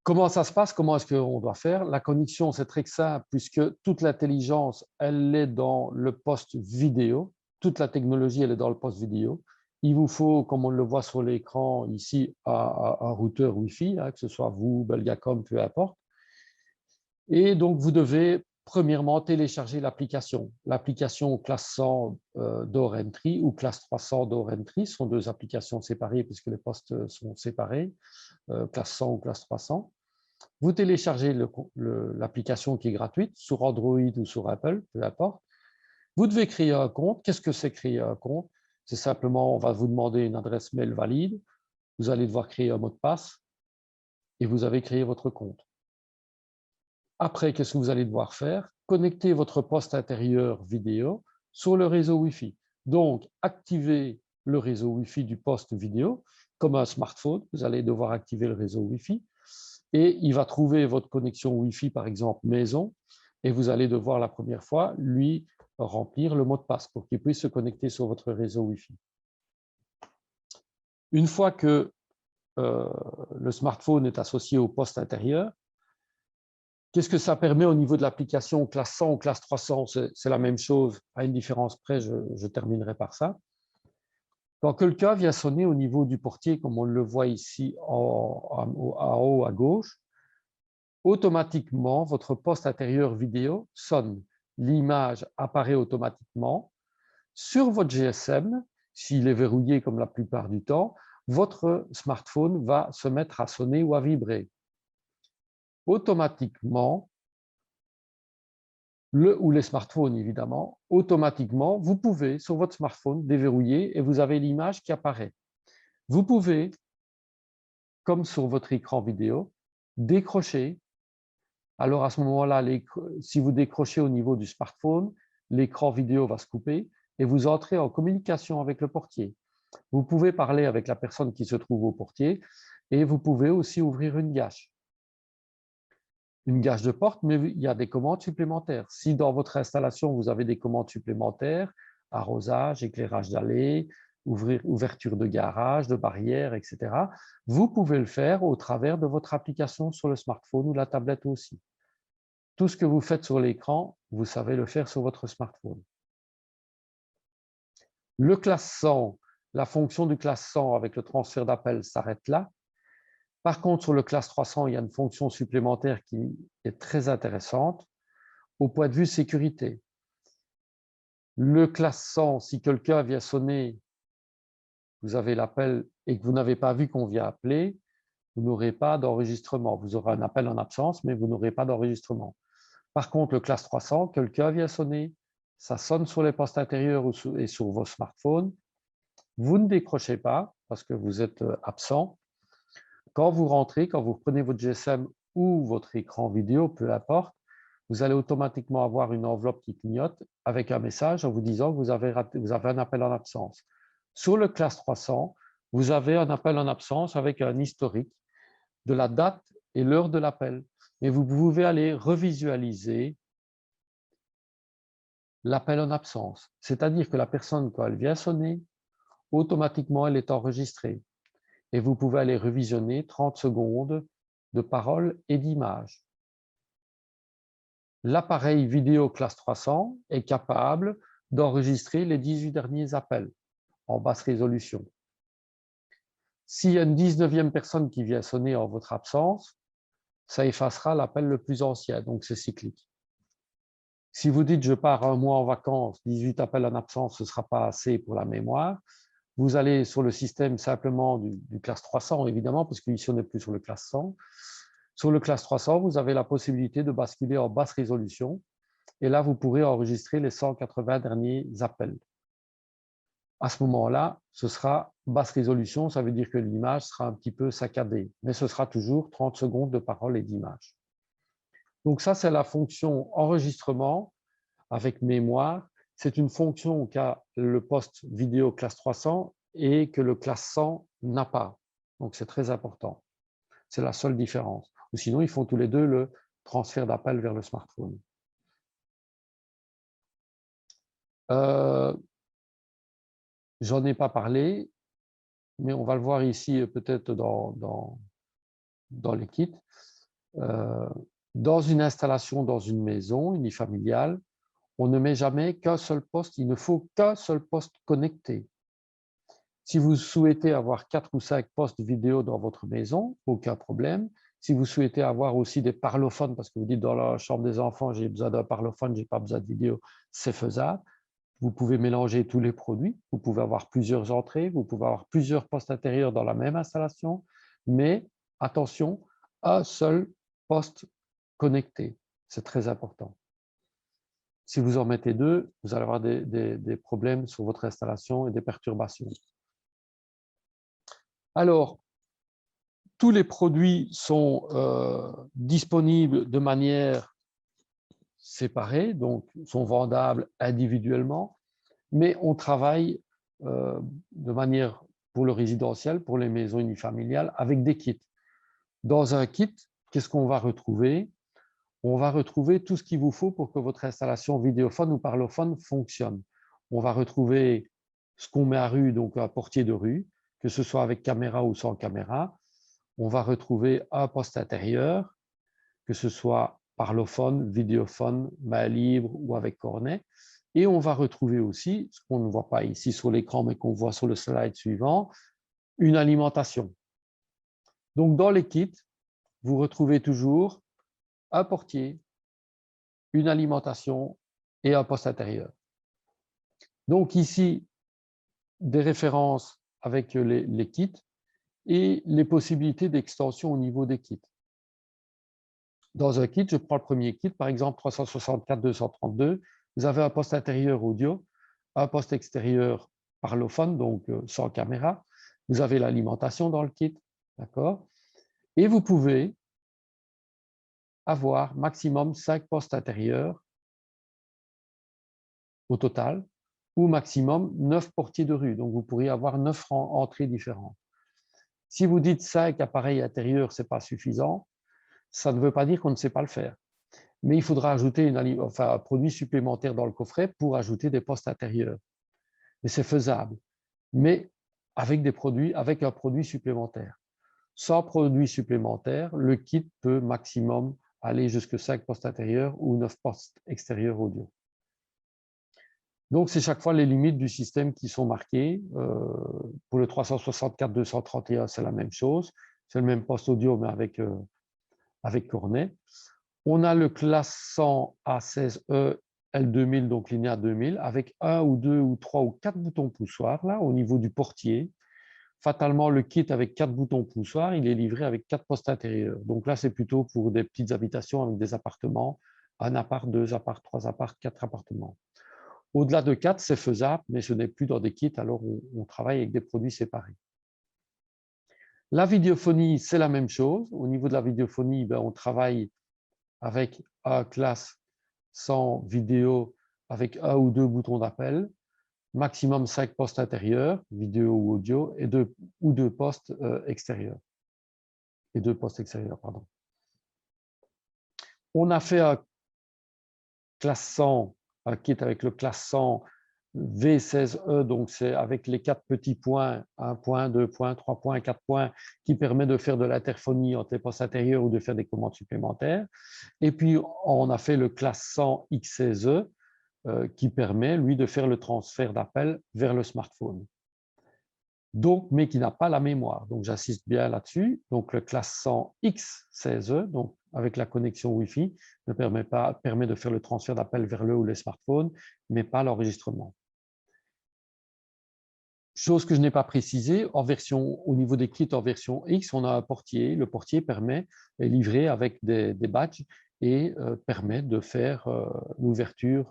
Comment ça se passe? Comment est-ce qu'on doit faire? La connexion, c'est très simple puisque toute l'intelligence, elle est dans le poste vidéo. Toute la technologie, elle est dans le poste vidéo. Il vous faut, comme on le voit sur l'écran ici, un routeur Wi-Fi, que ce soit vous, Belgacom, peu importe. Et donc, vous devez premièrement télécharger l'application. L'application classe 100 Door Entry ou classe 300 Door Entry sont deux applications séparées puisque les postes sont séparés, classe 100 ou classe 300. Vous téléchargez l'application qui est gratuite sur Android ou sur Apple, peu importe. Vous devez créer un compte. Qu'est-ce que c'est créer un compte? C'est simplement, on va vous demander une adresse mail valide. Vous allez devoir créer un mot de passe et vous avez créé votre compte. Après, qu'est-ce que vous allez devoir faire? Connecter votre poste intérieur vidéo sur le réseau Wi-Fi. Donc, activez le réseau Wi-Fi du poste vidéo. Comme un smartphone, vous allez devoir activer le réseau Wi-Fi et il va trouver votre connexion Wi-Fi, par exemple, maison, et vous allez devoir la première fois lui remplir le mot de passe pour qu'il puisse se connecter sur votre réseau Wi-Fi. Une fois que le smartphone est associé au poste intérieur, qu'est-ce que ça permet au niveau de l'application classe 100 ou classe 300? C'est la même chose, à une différence près, je terminerai par ça. Quand quelqu'un vient sonner au niveau du portier, comme on le voit ici en haut à gauche, automatiquement, votre poste intérieur vidéo sonne. L'image apparaît automatiquement. Sur votre GSM, s'il est verrouillé comme la plupart du temps, votre smartphone va se mettre à sonner ou à vibrer. Automatiquement, ou les smartphones évidemment, automatiquement, vous pouvez sur votre smartphone déverrouiller et vous avez l'image qui apparaît. Vous pouvez, comme sur votre écran vidéo, décrocher. Alors à ce moment-là, si vous décrochez au niveau du smartphone, l'écran vidéo va se couper et vous entrez en communication avec le portier. Vous pouvez parler avec la personne qui se trouve au portier et vous pouvez aussi ouvrir une gâche. Une gâche de porte, mais il y a des commandes supplémentaires. Si dans votre installation, vous avez des commandes supplémentaires, arrosage, éclairage d'allée, ouverture de garage, de barrière, etc., vous pouvez le faire au travers de votre application sur le smartphone ou la tablette aussi. Tout ce que vous faites sur l'écran, vous savez le faire sur votre smartphone. Le classe 100, la fonction du classe 100 avec le transfert d'appel s'arrête là. Par contre, sur le classe 300, il y a une fonction supplémentaire qui est très intéressante au point de vue sécurité. Le classe 100, si quelqu'un vient sonner, vous avez l'appel et que vous n'avez pas vu qu'on vient appeler, vous n'aurez pas d'enregistrement. Vous aurez un appel en absence, mais vous n'aurez pas d'enregistrement. Par contre, le classe 300, quelqu'un vient sonner, ça sonne sur les postes intérieurs et sur vos smartphones. Vous ne décrochez pas parce que vous êtes absent. Quand vous rentrez, quand vous prenez votre GSM ou votre écran vidéo, peu importe, vous allez automatiquement avoir une enveloppe qui clignote avec un message en vous disant que vous avez un appel en absence. Sur le classe 300, vous avez un appel en absence avec un historique de la date et l'heure de l'appel. Mais vous pouvez aller revisualiser l'appel en absence. C'est-à-dire que la personne, quand elle vient sonner, automatiquement, elle est enregistrée. Et vous pouvez aller revisionner 30 secondes de parole et d'image. L'appareil vidéo classe 300 est capable d'enregistrer les 18 derniers appels en basse résolution. S'il y a une 19e personne qui vient sonner en votre absence, ça effacera l'appel le plus ancien, donc c'est cyclique. Si vous dites « je pars un mois en vacances, 18 appels en absence, ce ne sera pas assez pour la mémoire », vous allez sur le système simplement du classe 300, évidemment, parce qu'ici on n'est plus sur le classe 100. Sur le classe 300, vous avez la possibilité de basculer en basse résolution. Et là, vous pourrez enregistrer les 180 derniers appels. À ce moment-là, ce sera basse résolution, ça veut dire que l'image sera un petit peu saccadée, mais ce sera toujours 30 secondes de parole et d'image. Donc ça, c'est la fonction enregistrement avec mémoire. C'est une fonction qu'a le poste vidéo classe 300 et que le classe 100 n'a pas. Donc c'est très important. C'est la seule différence. Ou sinon, ils font tous les deux le transfert d'appel vers le smartphone. J'en ai pas parlé, mais on va le voir ici peut-être dans les kits. Dans une installation, dans une maison unifamiliale, on ne met jamais qu'un seul poste. Il ne faut qu'un seul poste connecté. Si vous souhaitez avoir 4 ou 5 postes vidéo dans votre maison, aucun problème. Si vous souhaitez avoir aussi des parlophones, parce que vous dites dans la chambre des enfants, j'ai besoin d'un parlophone, je n'ai pas besoin de vidéo, c'est faisable. Vous pouvez mélanger tous les produits. Vous pouvez avoir plusieurs entrées. Vous pouvez avoir plusieurs postes intérieurs dans la même installation. Mais attention, un seul poste connecté. C'est très important. Si vous en mettez deux, vous allez avoir des problèmes sur votre installation et des perturbations. Alors, tous les produits sont disponibles de manière séparée, donc sont vendables individuellement, mais on travaille de manière pour le résidentiel, pour les maisons unifamiliales, avec des kits. Dans un kit, qu'est-ce qu'on va retrouver? On va retrouver tout ce qu'il vous faut pour que votre installation vidéophone ou parlophone fonctionne. On va retrouver ce qu'on met à rue, donc un portier de rue, que ce soit avec caméra ou sans caméra. On va retrouver un poste intérieur, que ce soit parlophone, vidéophone, main libre ou avec cornet. Et on va retrouver aussi, ce qu'on ne voit pas ici sur l'écran, mais qu'on voit sur le slide suivant, une alimentation. Donc, dans les kits, vous retrouvez toujours un portier, une alimentation et un poste intérieur. Donc, ici, des références avec les kits et les possibilités d'extension au niveau des kits. Dans un kit, je prends le premier kit, par exemple 364-232, vous avez un poste intérieur audio, un poste extérieur parlophone, donc sans caméra. Vous avez l'alimentation dans le kit, d'accord? Et vous pouvez avoir maximum 5 postes intérieurs au total, ou maximum 9 portiers de rue. Donc, vous pourriez avoir 9 entrées différentes. Si vous dites 5 appareils intérieurs, ce n'est pas suffisant, ça ne veut pas dire qu'on ne sait pas le faire. Mais il faudra ajouter un produit supplémentaire dans le coffret pour ajouter des postes intérieurs. Mais c'est faisable, mais avec un produit supplémentaire. Sans produit supplémentaire, le kit peut maximum aller jusqu'à 5 postes intérieurs ou 9 postes extérieurs audio. Donc, c'est chaque fois les limites du système qui sont marquées. Pour le 364-231, c'est la même chose. C'est le même poste audio, mais avec cornet. On a le classe 100 A16E L2000, donc linéaire 2000, avec 1 ou 2 ou 3 ou 4 boutons poussoirs, là, au niveau du portier. Fatalement, le kit avec 4 boutons poussoirs, il est livré avec 4 postes intérieurs. Donc là, c'est plutôt pour des petites habitations avec des appartements, 1 appart, 2 appart, 3 appart, 4 appartements. Au-delà de 4, c'est faisable, mais ce n'est plus dans des kits, alors on travaille avec des produits séparés. La vidéophonie, c'est la même chose. Au niveau de la vidéophonie, on travaille avec un classe 100 vidéo avec 1 ou 2 boutons d'appel, maximum 5 postes intérieurs, vidéo ou audio, et 2 postes extérieurs. Et 2 postes extérieurs, pardon. On a fait un classe 100, un kit avec le classe 100 V16E, donc c'est avec les 4 petits points, 1 point, 2 points, 3 points, 4 points, qui permet de faire de l'interphonie entre les postes intérieurs ou de faire des commandes supplémentaires. Et puis, on a fait le classe 100 X16E, qui permet, lui, de faire le transfert d'appel vers le smartphone. Donc, mais qui n'a pas la mémoire. Donc, j'insiste bien là-dessus. Donc, le classe 100 X16E, donc avec la connexion Wi-Fi, permet de faire le transfert d'appel vers le ou les smartphones, mais pas l'enregistrement. Chose que je n'ai pas précisée, au niveau des kits en version X, on a un portier. Le portier est livré avec des badges et permet de faire l'ouverture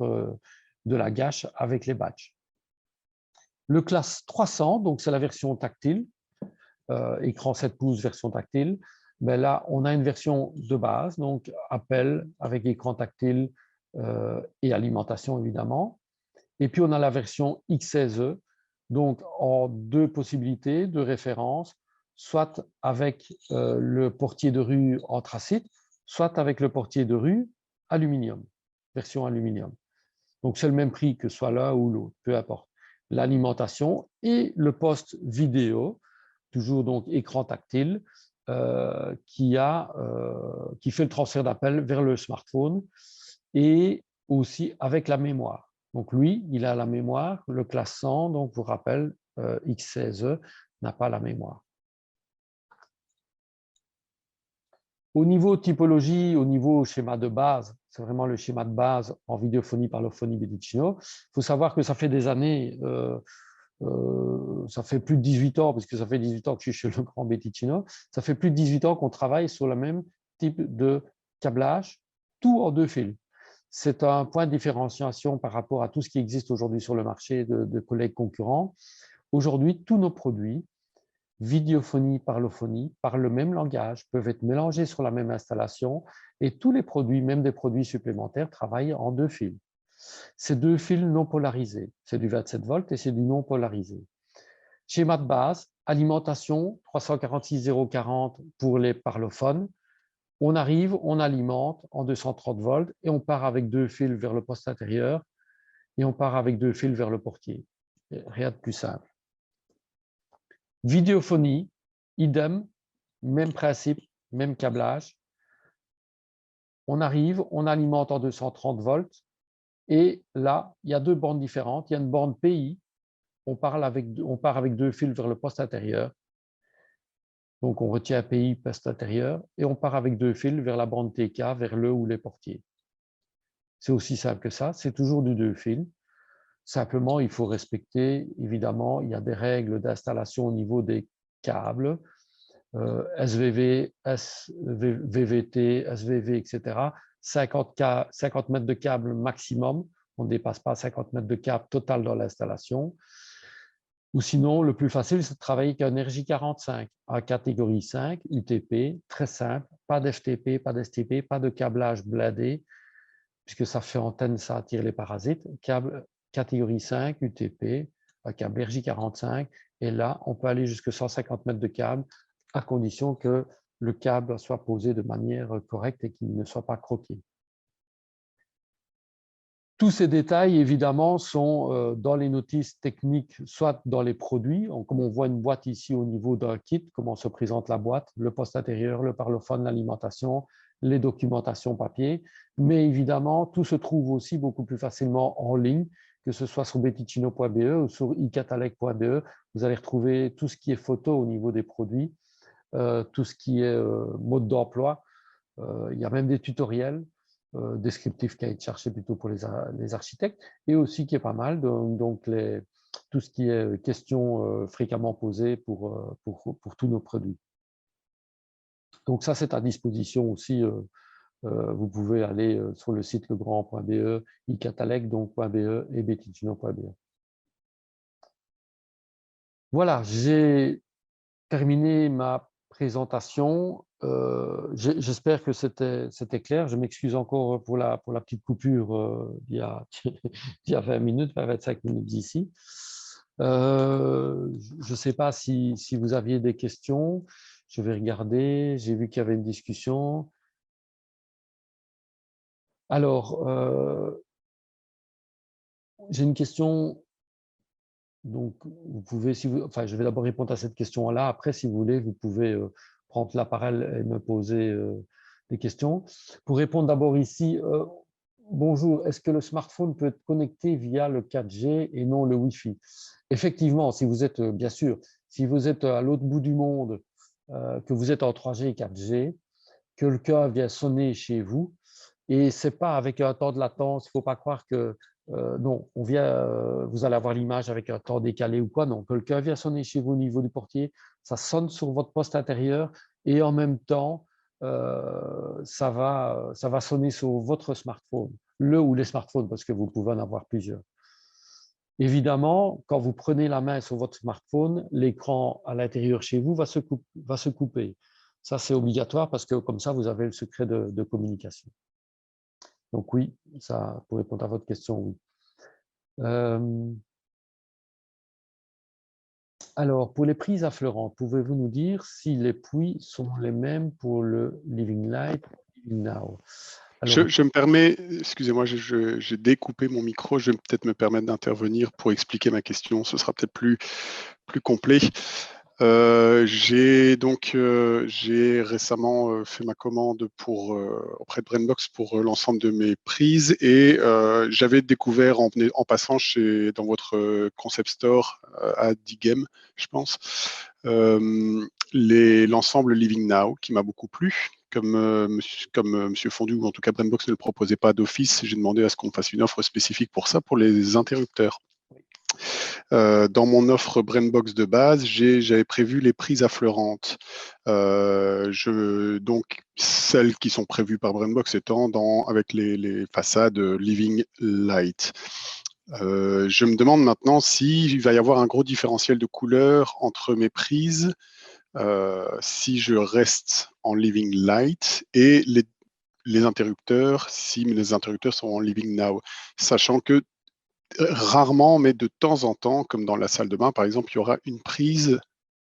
de la gâche avec les badges. Le classe 300, donc c'est la version tactile, écran 7 pouces version tactile. Ben là, on a une version de base, donc appel avec écran tactile et alimentation évidemment. Et puis on a la version X16E, donc en deux possibilités de référence, soit avec le portier de rue anthracite, soit avec le portier de rue aluminium, version aluminium. Donc c'est le même prix que soit l'un ou l'autre, peu importe. L'alimentation et le poste vidéo, toujours donc écran tactile, qui fait le transfert d'appel vers le smartphone et aussi avec la mémoire. Donc lui, il a la mémoire, le classe 100, donc pour rappel, X16E n'a pas la mémoire. Au niveau typologie, au niveau schéma de base, c'est vraiment le schéma de base en vidéophonie, parlophonie, Betticino. Il faut savoir que ça fait des années, ça fait plus de 18 ans, parce que ça fait 18 ans que je suis chez le grand Betticino, ça fait plus de 18 ans qu'on travaille sur le même type de câblage, tout en deux fils. C'est un point de différenciation par rapport à tout ce qui existe aujourd'hui sur le marché de collègues concurrents. Aujourd'hui, tous nos produits, vidéophonie, parlophonie, parlent le même langage, peuvent être mélangés sur la même installation et tous les produits, même des produits supplémentaires, travaillent en deux fils. C'est deux fils non polarisés, c'est du 27 volts et c'est du non polarisé. Schéma de base, alimentation 346-040 pour les parlophones. On arrive, on alimente en 230 volts et on part avec deux fils vers le poste intérieur et on part avec deux fils vers le portier. Rien de plus simple. Vidéophonie, idem, même principe, même câblage. On arrive, on alimente en 230 volts et là, il y a deux bornes différentes. Il y a une borne PI, on part avec deux fils vers le poste intérieur. Donc, on retient PI, poste intérieur, et on part avec deux fils vers la borne TK, vers le ou les portiers. C'est aussi simple que ça, c'est toujours du deux fils. Simplement, il faut respecter, évidemment, il y a des règles d'installation au niveau des câbles, SVV, VVT, SVV, etc. 50 mètres de câble maximum, on ne dépasse pas 50 mètres de câble total dans l'installation. Ou sinon, le plus facile, c'est de travailler avec un RJ45 à catégorie 5, UTP, très simple, pas d'FTP, pas d'STP, pas de câblage blindé, puisque ça fait antenne, ça attire les parasites. Câble catégorie 5, UTP, un câble RJ45, et là, on peut aller jusqu'à 150 mètres de câble, à condition que le câble soit posé de manière correcte et qu'il ne soit pas croqué. Tous ces détails, évidemment, sont dans les notices techniques, soit dans les produits, comme on voit une boîte ici au niveau d'un kit, comment se présente la boîte, le poste intérieur, le parlophone, l'alimentation, les documentations papier, mais évidemment, tout se trouve aussi beaucoup plus facilement en ligne, que ce soit sur betticino.be ou sur icatalec.be. Vous allez retrouver tout ce qui est photo au niveau des produits, tout ce qui est mode d'emploi. Il y a même des tutoriels descriptif qui a été cherché plutôt pour les architectes, et aussi qui est pas mal, donc tout ce qui est questions fréquemment posées pour tous nos produits. Donc ça, c'est à disposition aussi. Vous pouvez aller sur le site legrand.be, icatalec, donc.be et betticino.be. Voilà, j'ai terminé ma présentation. J'espère que c'était clair. Je m'excuse encore pour la petite coupure il y a 20 minutes, 25 minutes d'ici. Je ne sais pas si vous aviez des questions. Je vais regarder. J'ai vu qu'il y avait une discussion. Alors, j'ai une question. Donc, vous pouvez, enfin, je vais d'abord répondre à cette question-là. Après, si vous voulez, vous pouvez prendre la parole et me poser des questions. Pour répondre d'abord ici, bonjour, est-ce que le smartphone peut être connecté via le 4G et non le Wi-Fi? Effectivement, si vous êtes, bien sûr, si vous êtes à l'autre bout du monde, que vous êtes en 3G et 4G, que le cœur vient sonner chez vous, et ce n'est pas avec un temps de latence, il ne faut pas croire que non, vous allez avoir l'image avec un temps décalé ou quoi. Non, quelqu'un vient sonner chez vous au niveau du portier, ça sonne sur votre poste intérieur et en même temps, ça va sonner sur votre smartphone, le ou les smartphones, parce que vous pouvez en avoir plusieurs. Évidemment, quand vous prenez la main sur votre smartphone, l'écran à l'intérieur chez vous va se couper. Ça, c'est obligatoire parce que comme ça, vous avez le secret de communication. Donc oui, ça, pour répondre à votre question, oui. Alors, pour les prises affleurantes, pouvez-vous nous dire si les puits sont les mêmes pour le Living Light et Living Now? Alors, Je me permets, excusez-moi, j'ai découpé mon micro, je vais peut-être me permettre d'intervenir pour expliquer ma question, ce sera peut-être plus complet. J'ai récemment fait ma commande auprès de Brainbox pour l'ensemble de mes prises et j'avais découvert en passant dans votre concept store à Digem, je pense, l'ensemble Living Now qui m'a beaucoup plu. Comme Monsieur Fondu, ou en tout cas Brainbox ne le proposait pas d'office, j'ai demandé à ce qu'on fasse une offre spécifique pour ça, pour les interrupteurs. Dans mon offre Brainbox de base, j'avais prévu les prises affleurantes. Donc, celles qui sont prévues par Brainbox étant avec les façades Living Light. Je me demande maintenant s'il va y avoir un gros différentiel de couleur entre mes prises si je reste en Living Light et les interrupteurs, si les interrupteurs sont en Living Now, sachant que rarement, mais de temps en temps, comme dans la salle de bain, par exemple, il y aura une prise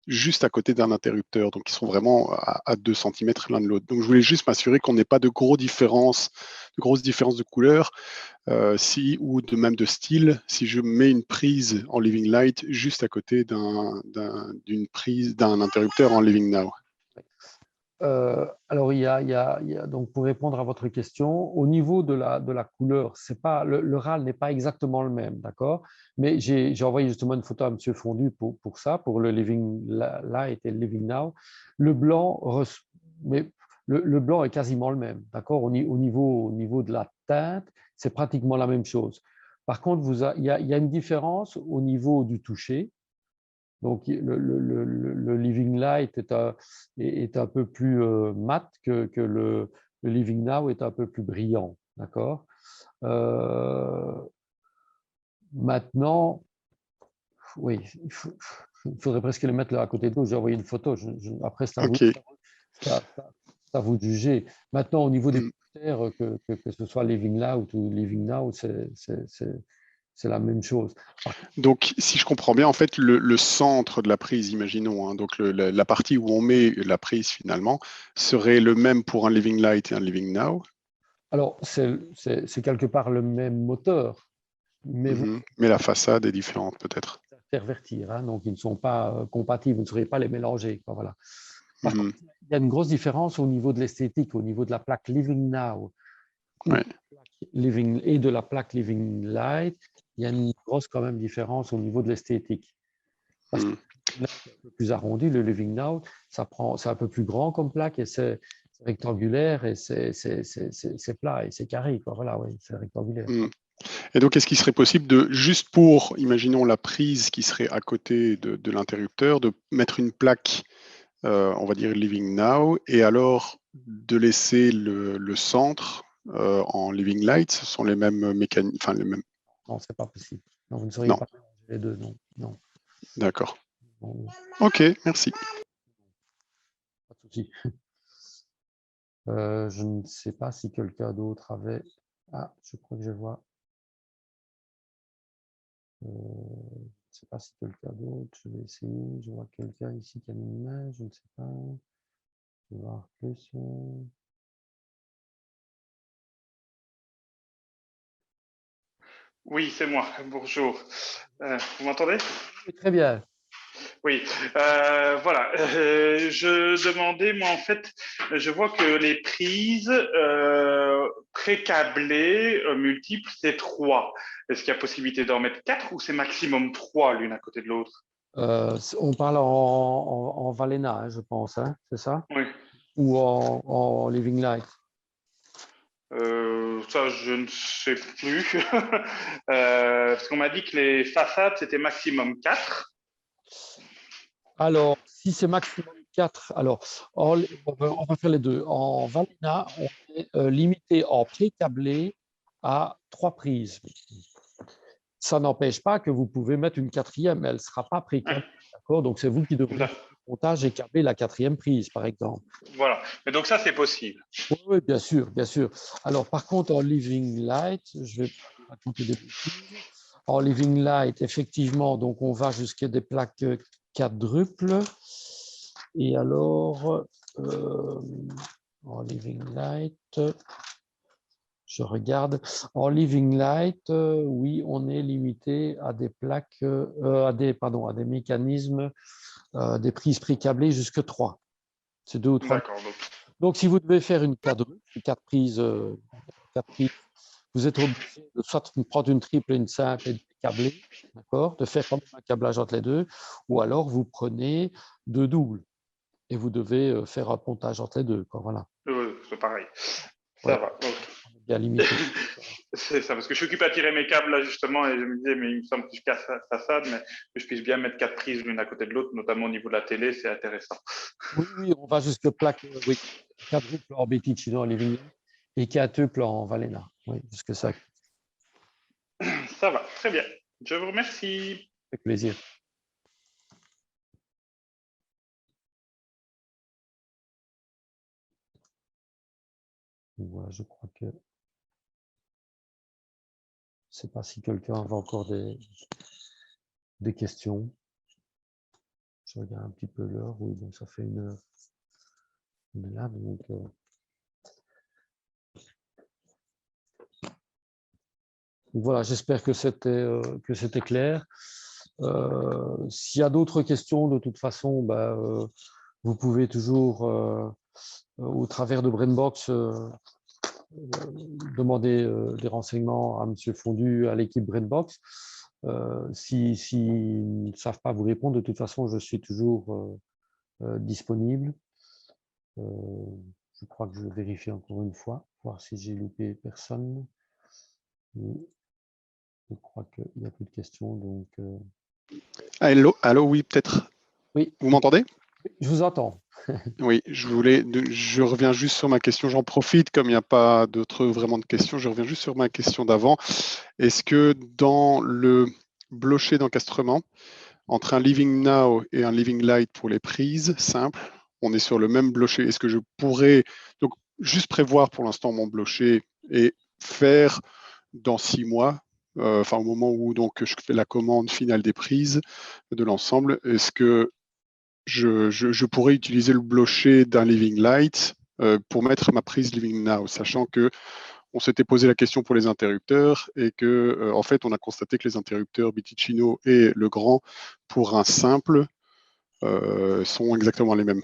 juste à côté d'un interrupteur. Donc, ils sont vraiment à 2 cm l'un de l'autre. Donc, je voulais juste m'assurer qu'on n'ait pas de grosses différences de couleur ou même de style si je mets une prise en Living Light juste à côté d'une prise d'un interrupteur en Living Now. Alors, donc pour répondre à votre question, au niveau de la couleur, c'est pas, le RAL n'est pas exactement le même, d'accord? Mais j'ai envoyé justement une photo à M. Fondu pour ça, pour le Living Light et le Living Now. Le blanc, mais le blanc est quasiment le même, d'accord? Au niveau de la teinte, c'est pratiquement la même chose. Par contre, il y a une différence au niveau du toucher. Donc, le Living Light est un peu plus mat que le Living Now est un peu plus brillant. D'accord. Maintenant, oui, il faudrait presque les mettre là à côté de vous. J'ai envoyé une photo. Après, c'est OK. à vous de juger. Maintenant, au niveau des Mm. critères, que ce soit Living Now ou Living Now, c'est la même chose. Donc, si je comprends bien, en fait, le centre de la prise, imaginons, hein, donc la partie où on met la prise finalement, serait le même pour un Living Light et un Living Now. Alors, c'est quelque part le même moteur, mais vous Mais la façade est différente peut-être. pervertir, hein, donc ils ne sont pas compatibles, vous ne saurez pas les mélanger. Quoi, voilà. Par contre, Mhm. il y a une grosse différence au niveau de l'esthétique, au niveau de la plaque Living Now Ouais. et de la plaque Living Light. Il y a une grosse quand même différence au niveau de l'esthétique. Parce que Mm. le Living Light est un peu plus arrondi, le Living Now, c'est un peu plus grand comme plaque et c'est rectangulaire et c'est plat et c'est carré. Quoi. Voilà, oui, c'est rectangulaire. Mm. Et donc, est-ce qu'il serait possible de, juste pour, imaginons la prise qui serait à côté de l'interrupteur, de mettre une plaque, on va dire Living Now, et alors de laisser le centre en Living Light? Ce sont les mêmes mécaniques, enfin les mêmes. Non, ce n'est pas possible. Non, vous ne sauriez Non, pas mélanger les deux, non. Non. d'accord. Non, Ok, merci. pas de souci. Je ne sais pas si quelqu'un d'autre avait. Ah, je crois que je vois. Je ne sais pas si quelqu'un d'autre. Je vais essayer. Je vois quelqu'un ici qui a une main. Je ne sais pas. Je vais voir plus. Oui, c'est moi. Bonjour. Vous m'entendez? Très bien. Oui. Voilà. Je demandais, moi, en fait, je vois que les prises pré-câblées multiples, c'est 3. Est-ce qu'il y a possibilité d'en mettre 4 ou c'est maximum 3 l'une à côté de l'autre? On parle en Valena, hein, je pense, hein, c'est ça? Oui. Ou en Living Light? Ça, je ne sais plus. Parce qu'on m'a dit que les façades, c'était maximum 4. Alors, si c'est maximum 4, alors on va faire les deux. En Valena, on est limité en pré-câblé à 3 prises. Ça n'empêche pas que vous pouvez mettre une quatrième, mais elle ne sera pas pré-câblée. D'accord? Donc, c'est vous qui devrez faire le montage et câbler la 4e prise, par exemple. Voilà. Mais donc ça, c'est possible. Oui, oui, bien sûr, bien sûr. Alors, par contre, en Living Light, je vais raconter des bêtises. En Living Light, effectivement, donc on va jusqu'à des plaques quadruples. Et alors, en Living Light, je regarde. En Living Light, oui, on est limité à des plaques, à des mécanismes, des prises pré-câblées jusque 3. C'est 2 ou 3. D'accord. Donc, si vous devez faire une quadruple, 4 prises, vous êtes obligé de soit prendre une triple et une simple et de câbler, d'accord, de faire quand même un câblage entre les deux, ou alors vous prenez 2 doubles et vous devez faire un pontage entre les deux. Quoi, voilà. C'est pareil. Ouais. Ça va. Okay. On est bien limité. C'est ça, parce que je suis occupé à tirer mes câbles là justement et je me disais, mais il me semble que je casse la façade, mais que je puisse bien mettre 4 prises l'une à côté de l'autre, notamment au niveau de la télé, c'est intéressant. Oui, oui, on va jusque plaque, oui, quadruple en Betticino en Living et quintuple en Valena. Oui, jusque ça. Ça va, très bien. Je vous remercie. Avec plaisir. Voilà, je crois que je ne sais pas si quelqu'un avait encore des questions. Je regarde un petit peu l'heure. Oui, donc ça fait 1 heure. On est là, donc. Donc voilà, j'espère que c'était clair. S'il y a d'autres questions, de toute façon, vous pouvez toujours, au travers de Brainbox, demander des renseignements à M. Fondu, à l'équipe Brainbox. S'ils ne savent pas vous répondre, de toute façon, je suis toujours disponible. Je crois que je vérifie encore une fois, voir si j'ai loupé personne. Je crois qu'il n'y a plus de questions. Donc, Allô, allô, oui, peut-être. oui. Vous m'entendez? Je vous entends. Oui, je reviens juste sur ma question. J'en profite, comme il n'y a pas d'autres vraiment de questions, je reviens juste sur ma question d'avant. Est-ce que dans le bloché d'encastrement, entre un Living Now et un Living Light pour les prises simples, on est sur le même bloché? Est-ce que je pourrais donc juste prévoir pour l'instant mon bloché et faire dans 6 mois, enfin au moment où donc je fais la commande finale des prises de l'ensemble, est-ce que je pourrais utiliser le bloché d'un Living Light pour mettre ma prise Living Now, sachant que on s'était posé la question pour les interrupteurs et que en fait on a constaté que les interrupteurs Biticino et le grand pour un simple sont exactement les mêmes.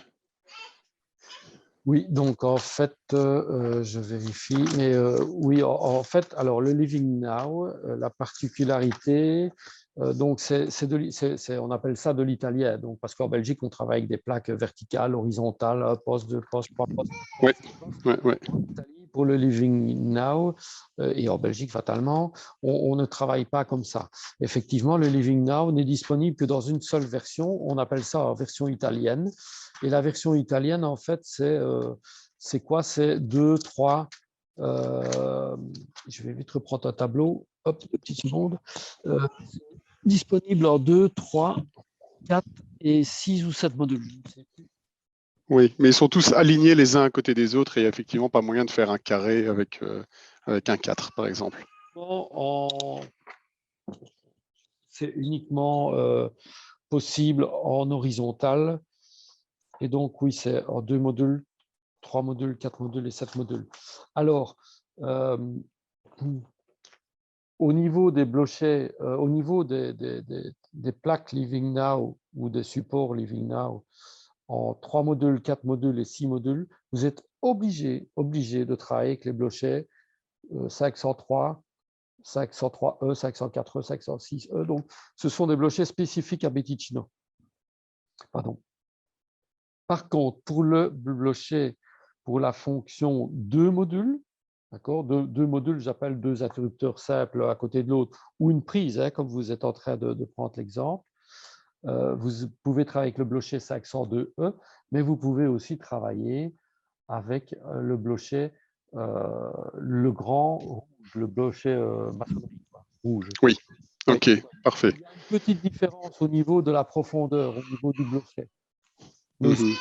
Oui, donc en fait, je vérifie, mais oui, en fait, alors le Living Now, la particularité, donc on appelle ça de l'italien, donc parce qu'en Belgique, on travaille avec des plaques verticales, horizontales, poste, 2 postes, 3 postes. Ouais. En Italie, pour le Living Now, et en Belgique, fatalement, on ne travaille pas comme ça. Effectivement, le Living Now n'est disponible que dans une seule version, on appelle ça en version italienne. Et la version italienne, en fait, c'est quoi? C'est 2, 3. Je vais vite reprendre un tableau. Hop, une petite seconde. Disponible en 2, 3, 4 et 6 ou 7 modules. Oui, mais ils sont tous alignés les uns à côté des autres et il n'y a effectivement pas moyen de faire un carré avec un 4, par exemple. C'est uniquement possible en horizontal. Et donc, oui, c'est en 2 modules, 3 modules, 4 modules et 7 modules. Alors, au niveau des blochets, au niveau des plaques Living Now ou des supports Living Now, en 3 modules, 4 modules et 6 modules, vous êtes obligé de travailler avec les blochets 503, 503E, 504E, 506E. Donc, ce sont des blochets spécifiques à Beticino. Pardon. Par contre, pour le blocher, pour la fonction 2 modules, d'accord, deux modules, j'appelle 2 interrupteurs simples à côté de l'autre, ou une prise, hein, comme vous êtes en train de prendre l'exemple. Vous pouvez travailler avec le blocher 502E, mais vous pouvez aussi travailler avec le blocher, le grand rouge, le blocher maçonnerie rouge. Oui, ok, parfait. petite différence au niveau de la profondeur, au niveau du blochet. Mais ce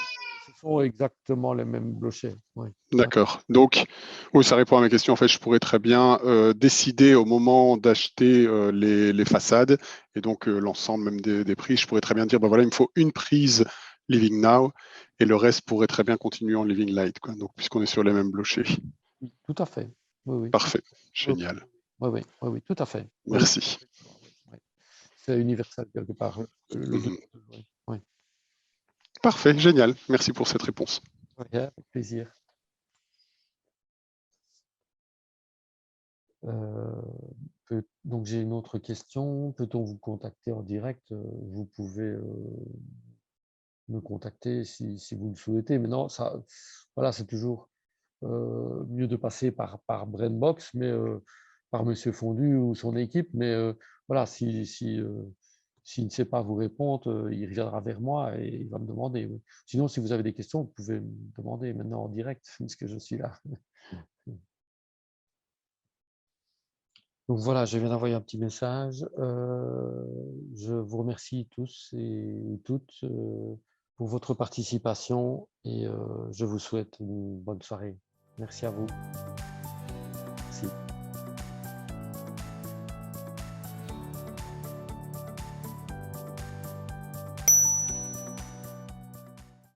sont exactement les mêmes blochets. Oui. D'accord. Donc, oui, ça répond à ma question. En fait, je pourrais très bien décider au moment d'acheter les façades et donc l'ensemble même des prix. Je pourrais très bien dire, ben voilà, il me faut une prise Living Now et le reste pourrait très bien continuer en Living Light, quoi. Donc, puisqu'on est sur les mêmes blochers. Oui, tout à fait. Oui, oui. Parfait. Génial. Oui, tout à fait. Merci. Oui. C'est universel quelque part. Oui. Parfait. Génial. Merci pour cette réponse. Oui, avec plaisir. Donc, j'ai une autre question. Peut-on vous contacter en direct? Vous pouvez me contacter si vous le souhaitez. Mais non, ça, voilà, c'est toujours mieux de passer par Brainbox, mais par Monsieur Fondu ou son équipe. Mais voilà, s'il ne sait pas vous répondre, il reviendra vers moi et il va me demander. Oui. Sinon, si vous avez des questions, vous pouvez me demander maintenant en direct, puisque je suis là. Donc voilà, je viens d'envoyer un petit message. Je vous remercie tous et toutes pour votre participation et je vous souhaite une bonne soirée. Merci à vous. Merci.